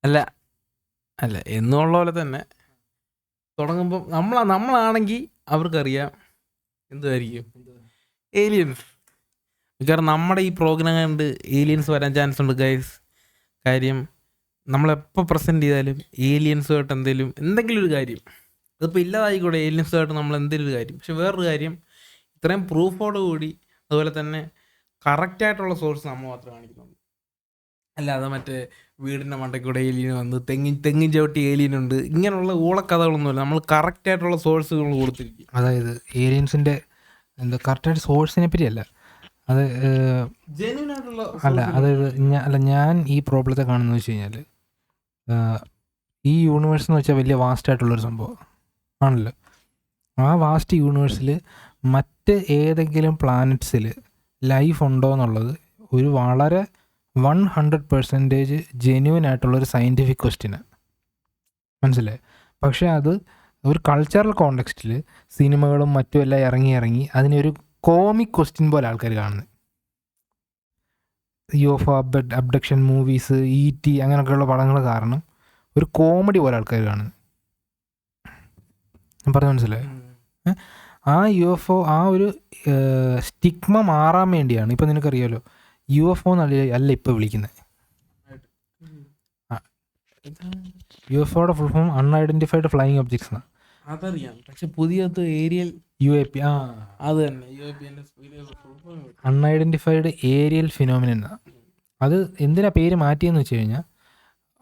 അല്ല അല്ല എന്നുള്ള പോലെ തന്നെ തുടങ്ങുമ്പോൾ നമ്മളാണെങ്കിൽ അവർക്കറിയാം എന്തായിരിക്കും ഏലിയൻസ്. കാരണം നമ്മുടെ ഈ പ്രോഗ്രാം കണ്ട് ഏലിയൻസ് വരാൻ ചാൻസ് ഉണ്ട് ഗൈസ്. കാര്യം നമ്മളെപ്പോൾ പ്രസൻറ്റ് ചെയ്താലും ഏലിയൻസുമായിട്ട് എന്തെങ്കിലും ഒരു കാര്യം, അതിപ്പോൾ ഇല്ലാതായിക്കൂടെ ഏലിയൻസുമായിട്ട് നമ്മൾ എന്തെങ്കിലും ഒരു കാര്യം. പക്ഷെ വേറൊരു കാര്യം, ഇത്രയും പ്രൂഫോട് കൂടി അതുപോലെ തന്നെ കറക്റ്റായിട്ടുള്ള സോഴ്സ് നമ്മൾ മാത്രമേ കാണിക്കുന്നുള്ളൂ. അല്ലാതെ മറ്റേ വീടിൻ്റെ മണ്ടയ്ക്കൂടെ ഏലിയൻ വന്ന് തെങ്ങിൻ ചവിട്ടി ഏലിയനുണ്ട് ഇങ്ങനെയുള്ള ഊളക്കഥകളൊന്നുമില്ല. നമ്മൾ കറക്റ്റായിട്ടുള്ള സോഴ്സുകൾ കൊടുത്തിരിക്കും. അതായത് ഏലിയൻസിൻ്റെ കറക്റ്റായിട്ട് സോഴ്സിനെ പറ്റിയല്ല, അത് ജെന്യൂൻ ആയിട്ടുള്ള അല്ല, അതായത് ഞാൻ ഈ പ്രോബ്ലത്തെ കാണുന്നത് വെച്ച് കഴിഞ്ഞാൽ, ഈ യൂണിവേഴ്സ് എന്ന് വെച്ചാൽ വലിയ വാസ്റ്റായിട്ടുള്ളൊരു സംഭവം ആണല്ലോ. ആ വാസ്റ്റ് യൂണിവേഴ്സിൽ മറ്റ് ഏതെങ്കിലും പ്ലാനറ്റ്സിൽ ലൈഫ് ഉണ്ടോ എന്നുള്ളത് ഒരു വളരെ 100% ജെന്യൂൻ ആയിട്ടുള്ളൊരു സയൻറ്റിഫിക് ക്വസ്റ്റ്യനാണ്, മനസ്സിലായി. പക്ഷേ അത് ഒരു കൾച്ചറൽ കോണ്ടെക്സ്റ്റിൽ സിനിമകളും മറ്റും എല്ലാം ഇറങ്ങി അതിനൊരു കോമിക് ക്വസ്റ്റ്യൻ പോലെ ആൾക്കാർ കാണുന്നത്. UFO അബ്ഡക്ഷൻ മൂവീസ്, ET അങ്ങനെയൊക്കെയുള്ള പടങ്ങൾ കാരണം ഒരു കോമഡി പോലെ ആൾക്കാർ കാണുന്നത്. ഞാൻ പറഞ്ഞ മനസ്സിലായി. ആ UFO ആ ഒരു സ്റ്റിഗ്മ മാറാൻ വേണ്ടിയാണ്. ഇപ്പം നിനക്കറിയാലോ UFO അല്ല ഇപ്പോൾ വിളിക്കുന്നത്. UFOയുടെ full form unidentified flying objects എന്നാണ്. അതറിയാം, പക്ഷെ പുതിയത് ഏരിയൽ UAP. അത് തന്നെ അൺഐഡൻറ്റിഫൈഡ് ഏരിയൽ ഫിനോമിനൻ എന്നാണ്. അത് എന്തിനാ പേര് മാറ്റിയെന്ന് വെച്ച് കഴിഞ്ഞാൽ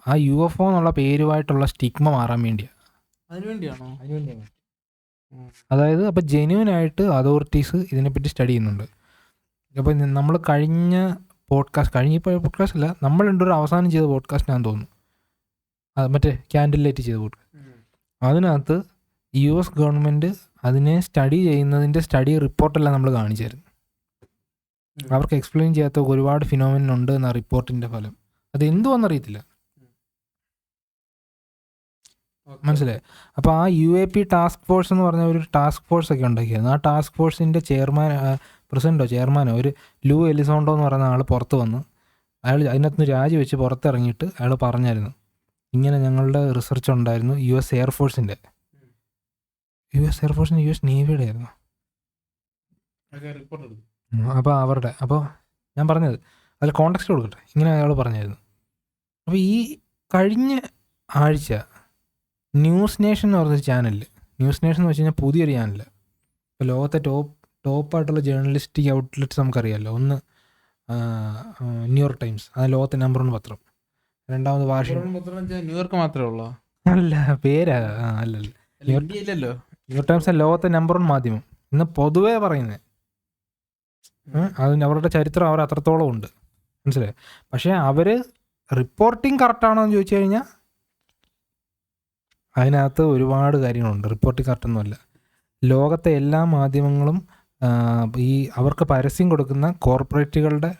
ആ UFO എന്നുള്ള പേരുമായിട്ടുള്ള സ്റ്റിഗ്മ മാറാൻ വേണ്ടിയാണ്. അതിനുവേണ്ടിയാണോ? അതിനുവേണ്ടിയാണ്. അതായത് അപ്പോൾ ജെന്യൂനായിട്ട് അതോറിറ്റീസ് ഇതിനെപ്പറ്റി സ്റ്റഡി ചെയ്യുന്നുണ്ട്. അപ്പോൾ നമ്മൾ കഴിഞ്ഞ പോഡ്കാസ്റ്റ് അല്ല, നമ്മൾ രണ്ടൊരു അവസാനം ചെയ്ത പോഡ്കാസ്റ്റിനാന്ന് തോന്നുന്നു, മറ്റേ ക്യാൻഡിൽ ലൈറ്റ് ചെയ്ത പോഡ്കാസ്റ്റ്. അതിനകത്ത് US ഗവൺമെൻറ് അതിനെ സ്റ്റഡി ചെയ്യുന്നതിൻ്റെ സ്റ്റഡി റിപ്പോർട്ടെല്ലാം നമ്മൾ കാണിച്ചായിരുന്നു. അവർക്ക് എക്സ്പ്ലെയിൻ ചെയ്യാത്ത ഒരുപാട് ഫിനോമിനൻ ഉണ്ട് എന്ന റിപ്പോർട്ടിൻ്റെ ഫലം. അത് എന്തുവാണെന്നറിയത്തില്ല, മനസ്സിലായി. അപ്പോൾ ആ UAP ടാസ്ക് ഫോഴ്സ് എന്ന് പറഞ്ഞ ഒരു ടാസ്ക് ഫോഴ്സ് ഒക്കെ ഉണ്ടാക്കിയായിരുന്നു. ആ ടാസ്ക് ഫോഴ്സിൻ്റെ ചെയർമാനോ ഒരു ലൂ എലിസോണ്ടോ എന്ന് പറയുന്ന ആൾ പുറത്ത് വന്ന്, അയാൾ അതിനകത്ത് നിന്ന് രാജിവെച്ച് പുറത്തിറങ്ങിയിട്ട് അയാൾ പറഞ്ഞായിരുന്നു, ഇങ്ങനെ ഞങ്ങളുടെ റിസർച്ച് ഉണ്ടായിരുന്നു US എയർഫോഴ്സിൻ്റെ US നേവിയുടെ ആയിരുന്നു. അപ്പോൾ അപ്പോൾ ഞാൻ പറഞ്ഞത് അതിൽ കോണ്ടെക്സ്റ്റ് കൊടുക്കട്ടെ, ഇങ്ങനെ അയാൾ പറഞ്ഞായിരുന്നു. അപ്പോൾ ഈ കഴിഞ്ഞ ആഴ്ച ന്യൂസ് നേഷൻ എന്ന് പറഞ്ഞൊരു ചാനലിൽ, ന്യൂസ് നേഷൻ എന്ന് വെച്ച് കഴിഞ്ഞാൽ പുതിയൊരു ചാനൽ, ഇപ്പോൾ ലോകത്തെ ടോപ്പായിട്ടുള്ള ജേർണലിസ്റ്റിക് ഔട്ട്ലെറ്റ്സ് നമുക്കറിയാമല്ലോ. ഒന്ന് ന്യൂയോർക്ക് ടൈംസ്, അത് ലോകത്തെ നമ്പർ 1 പത്രം. രണ്ടാമത് ന്യൂയോർക്ക് മാത്രമേ ഉള്ളൂ? അല്ല, പേരാ അല്ലല്ലോ, ന്യൂയോർക്ക് ടൈംസ് ലോകത്തെ നമ്പർ 1 മാധ്യമം ഇന്ന് പൊതുവേ പറയുന്നത്. അത് അവരുടെ ചരിത്രം അവർ അത്രത്തോളം ഉണ്ട്, മനസ്സിലായി. പക്ഷേ അവർ റിപ്പോർട്ടിങ് കറക്റ്റാണോ എന്ന് ചോദിച്ചു കഴിഞ്ഞാൽ അതിനകത്ത് ഒരുപാട് കാര്യങ്ങളുണ്ട്. റിപ്പോർട്ടിങ് കറക്റ്റൊന്നുമല്ല. ലോകത്തെ എല്ലാ മാധ്യമങ്ങളും ഈ അവർക്ക് പരസ്യം കൊടുക്കുന്ന കോർപ്പറേറ്റുകളുടെ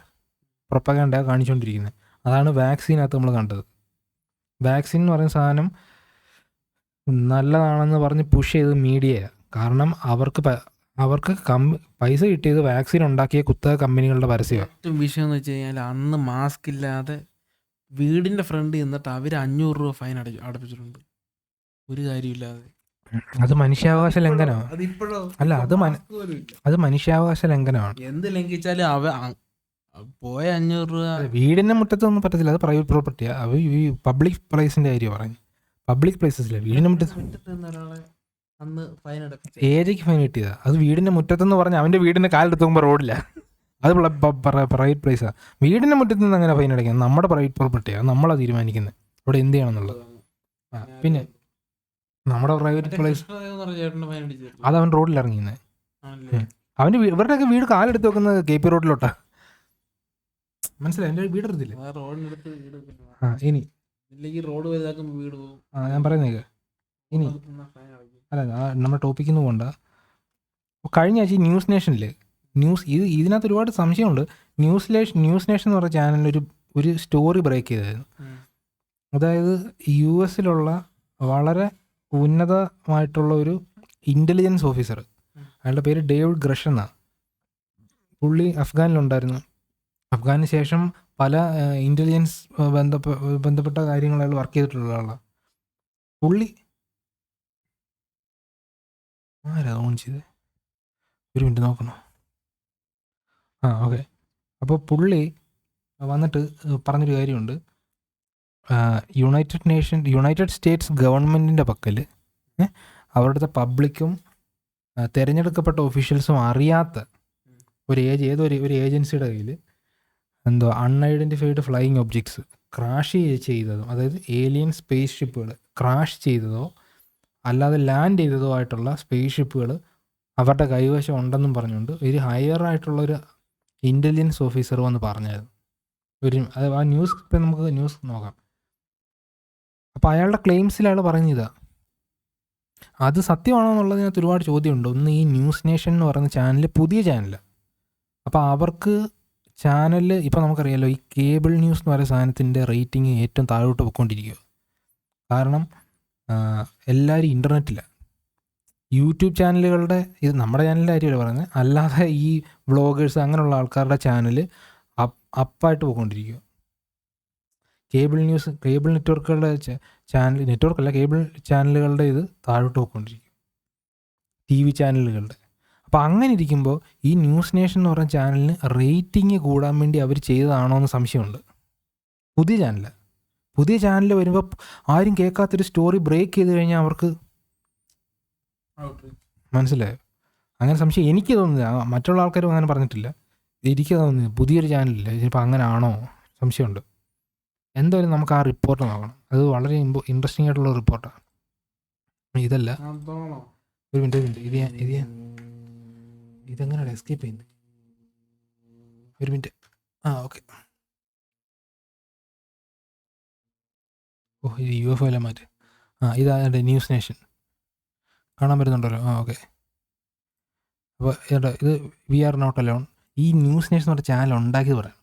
പ്രൊപ്പഗൻഡ കാണിച്ചുകൊണ്ടിരിക്കുന്നത്. അതാണ് വാക്സിനകത്ത് നമ്മൾ കണ്ടത്. വാക്സിൻ എന്ന് പറയുന്ന സാധനം നല്ലതാണെന്ന് പറഞ്ഞ് പുഷ് ചെയ്ത് മീഡിയയാണ്. കാരണം അവർക്ക് പൈസ കിട്ടിയത് വാക്സിൻ ഉണ്ടാക്കിയ കുത്തക കമ്പനികളുടെ പരസ്യമാണ്. ഏറ്റവും വിഷയം എന്ന് വെച്ച് കഴിഞ്ഞാൽ അന്ന് മാസ്ക് ഇല്ലാതെ വീടിൻ്റെ ഫ്രണ്ട് ചെന്നിട്ട് അവർ 500 രൂപ ഫൈൻ അടപ്പിച്ചിട്ടുണ്ട്, ഒരു കാര്യമില്ലാതെ. അത് മനുഷ്യാവകാശ ലംഘനമാണ്. അല്ല, അത് മനുഷ്യാവകാശ ലംഘനമാണ്. എന്ത് ലംഘിച്ചാലും പോയ 500 രൂപ വീടിൻ്റെ മുറ്റത്തൊന്നും പറ്റത്തില്ല, അത് പ്രൈവറ്റ് പ്രോപ്പർട്ടിയാണ്. അത് ഈ പബ്ലിക് പ്ലേസിൻ്റെ കാര്യം പറഞ്ഞു. പബ്ലിക് പ്ലേസസിലെ വീടിൻ്റെ മുറ്റത്ത് ഒരാളെ അന്ന് ഫൈൻ അടപ്പിച്ചു. ഏജയ്ക്ക് ഫൈൻ കിട്ടിയതാണ്. അത് വീടിൻ്റെ മുറ്റത്തെന്ന് പറഞ്ഞാൽ അവൻ്റെ വീടിൻ്റെ കാലെടുത്ത് നോക്കുമ്പോൾ റോഡില്ല, അത് പ്രൈവറ്റ് പ്ലേസാണ്. വീടിൻ്റെ മുറ്റത്ത് നിന്ന് അങ്ങനെ ഫൈൻ അടയ്ക്കുന്നത് നമ്മുടെ പ്രൈവറ്റ് പ്രോപ്പർട്ടിയാണ്, നമ്മളാണ് തീരുമാനിക്കുന്നത് അവിടെ എന്ത് ചെയ്യണമെന്നുള്ളത്. പിന്നെ നമ്മുടെ പ്രൈവറ്റ് പ്ലേസ് അത് അവൻ റോഡിൽ ഇറങ്ങിയത്. അവൻ്റെ ഇവരുടെയൊക്കെ വീട് കാലെടുത്ത് വെക്കുന്നത് KP റോഡിലോട്ടാ, മനസ്സിലായി. എൻ്റെ വീട് എടുത്തില്ലേ ഇനി റോഡ് വലുതാക്കുമ്പോൾ വീട് പോകും. ഞാൻ പറയുന്നേക്ക് ഇനി അല്ല, നമ്മുടെ ടോപ്പിക്കിൽ നിന്ന് പോകണ്ട. കഴിഞ്ഞ ആഴ്ച ന്യൂസ് നേഷനിൽ ഇതിനകത്ത് ഒരുപാട് സംശയമുണ്ട്. ന്യൂസ് നേഷൻ എന്ന് പറഞ്ഞ ചാനലിൽ ഒരു സ്റ്റോറി ബ്രേക്ക് ചെയ്തായിരുന്നു. അതായത് US വളരെ ഉന്നതമായിട്ടുള്ള ഒരു ഇൻ്റലിജൻസ് ഓഫീസർ, അയാളുടെ പേര് ഡേവിഡ് ഗ്രഷ് എന്നാണ്. പുള്ളി അഫ്ഗാനിലുണ്ടായിരുന്നു. അഫ്ഗാനിന് ശേഷം പല ഇൻ്റലിജൻസ് ബന്ധപ്പെട്ട കാര്യങ്ങൾ അയാൾ വർക്ക് ചെയ്തിട്ടുള്ള ആളാണ്. പുള്ളി ആരാ ഓൺ ചെയ്തേ? ഒരു മിനിറ്റ് നോക്കണം. ഓക്കെ. അപ്പോൾ പുള്ളി വന്നിട്ട് പറഞ്ഞൊരു കാര്യമുണ്ട്. യുണൈറ്റഡ് സ്റ്റേറ്റ്സ് ഗവൺമെൻറ്റിൻ്റെ പക്കൽ അവരുടെ പബ്ലിക്കും തിരഞ്ഞെടുക്കപ്പെട്ട ഒഫീഷ്യൽസും അറിയാത്ത ഒരു ഏജൻസിയുടെ കയ്യിൽ എന്തോ അൺഐഡൻറ്റിഫൈഡ് ഫ്ലൈയിങ് ഒബ്ജക്ട്സ് ക്രാഷ് ചെയ്തതോ, അതായത് ഏലിയൻ സ്പേസ് ഷിപ്പുകൾ ക്രാഷ് ചെയ്തതോ അല്ലാതെ ലാൻഡ് ചെയ്തതോ ആയിട്ടുള്ള സ്പേസ് ഷിപ്പുകൾ അവരുടെ കൈവശം ഉണ്ടെന്നും പറഞ്ഞുകൊണ്ട് ഒരു ഹയർ ആയിട്ടുള്ളൊരു ഇൻ്റലിജൻസ് ഓഫീസർ വന്ന് പറഞ്ഞായിരുന്നു. ആ ന്യൂസ് ഇപ്പം നമുക്ക് ന്യൂസ് നോക്കാം. അപ്പോൾ അയാളുടെ ക്ലെയിംസിൽ അയാൾ പറഞ്ഞതാ. അത് സത്യമാണോ എന്നുള്ളതിനകത്ത് ഒരുപാട് ചോദ്യമുണ്ട്. ഒന്ന്, ഈ ന്യൂസ് നേഷൻ എന്ന് പറയുന്ന ചാനൽ പുതിയ ചാനലാണ്. അപ്പോൾ അവർക്ക് ചാനലിൽ ഇപ്പോൾ നമുക്കറിയാമല്ലോ, ഈ കേബിൾ ന്യൂസ് എന്ന് പറയുന്ന സാധനത്തിൻ്റെ റേറ്റിംഗ് ഏറ്റവും താഴോട്ട് പോയിക്കൊണ്ടിരിക്കുക. കാരണം എല്ലാവരും ഇൻ്റർനെറ്റിലാണ്. യൂട്യൂബ് ചാനലുകളുടെ, ഇത് നമ്മുടെ ചാനലിൻ്റെ കാര്യമല്ല പറയുന്നത്, അല്ലാതെ ഈ വ്ളോഗേഴ്സ് അങ്ങനെയുള്ള ആൾക്കാരുടെ ചാനൽ അപ്പായിട്ട് പോയിക്കൊണ്ടിരിക്കുക. കേബിൾ നെറ്റ്വർക്കുകളുടെ കേബിൾ ചാനലുകളുടെ ഇത് താഴോട്ട് പോയിക്കൊണ്ടിരിക്കും, TV ചാനലുകളുടെ. അപ്പോൾ അങ്ങനെ ഇരിക്കുമ്പോൾ ഈ ന്യൂസ് നേഷൻ എന്ന് പറയുന്ന ചാനലിന് റേറ്റിംഗ് കൂടാൻ വേണ്ടി അവർ ചെയ്തതാണോ എന്ന് സംശയമുണ്ട്. പുതിയ ചാനൽ വരുമ്പോൾ ആരും കേൾക്കാത്തൊരു സ്റ്റോറി ബ്രേക്ക് ചെയ്ത് കഴിഞ്ഞാൽ അവർക്ക് മനസ്സിലായോ? അങ്ങനെ സംശയം എനിക്ക് തോന്നുന്നില്ല. മറ്റുള്ള ആൾക്കാരും അങ്ങനെ പറഞ്ഞിട്ടില്ല. എനിക്ക് തോന്നുന്നില്ല പുതിയൊരു ചാനലില്ല. ചിലപ്പോൾ അങ്ങനെ ആണോ സംശയമുണ്ട്. എന്തായാലും നമുക്ക് ആ റിപ്പോർട്ട് നോക്കണം. അത് വളരെ ഇൻട്രസ്റ്റിംഗ് ആയിട്ടുള്ള റിപ്പോർട്ടാണ്. ഇതല്ല, ഒരു മിനിറ്റ് ഇതെങ്ങനെയാണ് എസ്കേപ്പ് ചെയ്യുന്നത്? ഒരു മിനിറ്റ്. ഓക്കെ. ഇത് UFO എല്ലാം മാറ്റി. ഇതാണ് ന്യൂസ് നേഷൻ. കാണാൻ പറ്റുന്നുണ്ടല്ലോ. ഓക്കെ. അപ്പോൾ ഇത് വി ആർ നോട്ട് അലോൺ. ഈ ന്യൂസ് നേഷൻ എന്ന് പറഞ്ഞ ചാനൽ ഉണ്ടാക്കിയത് പറയാം.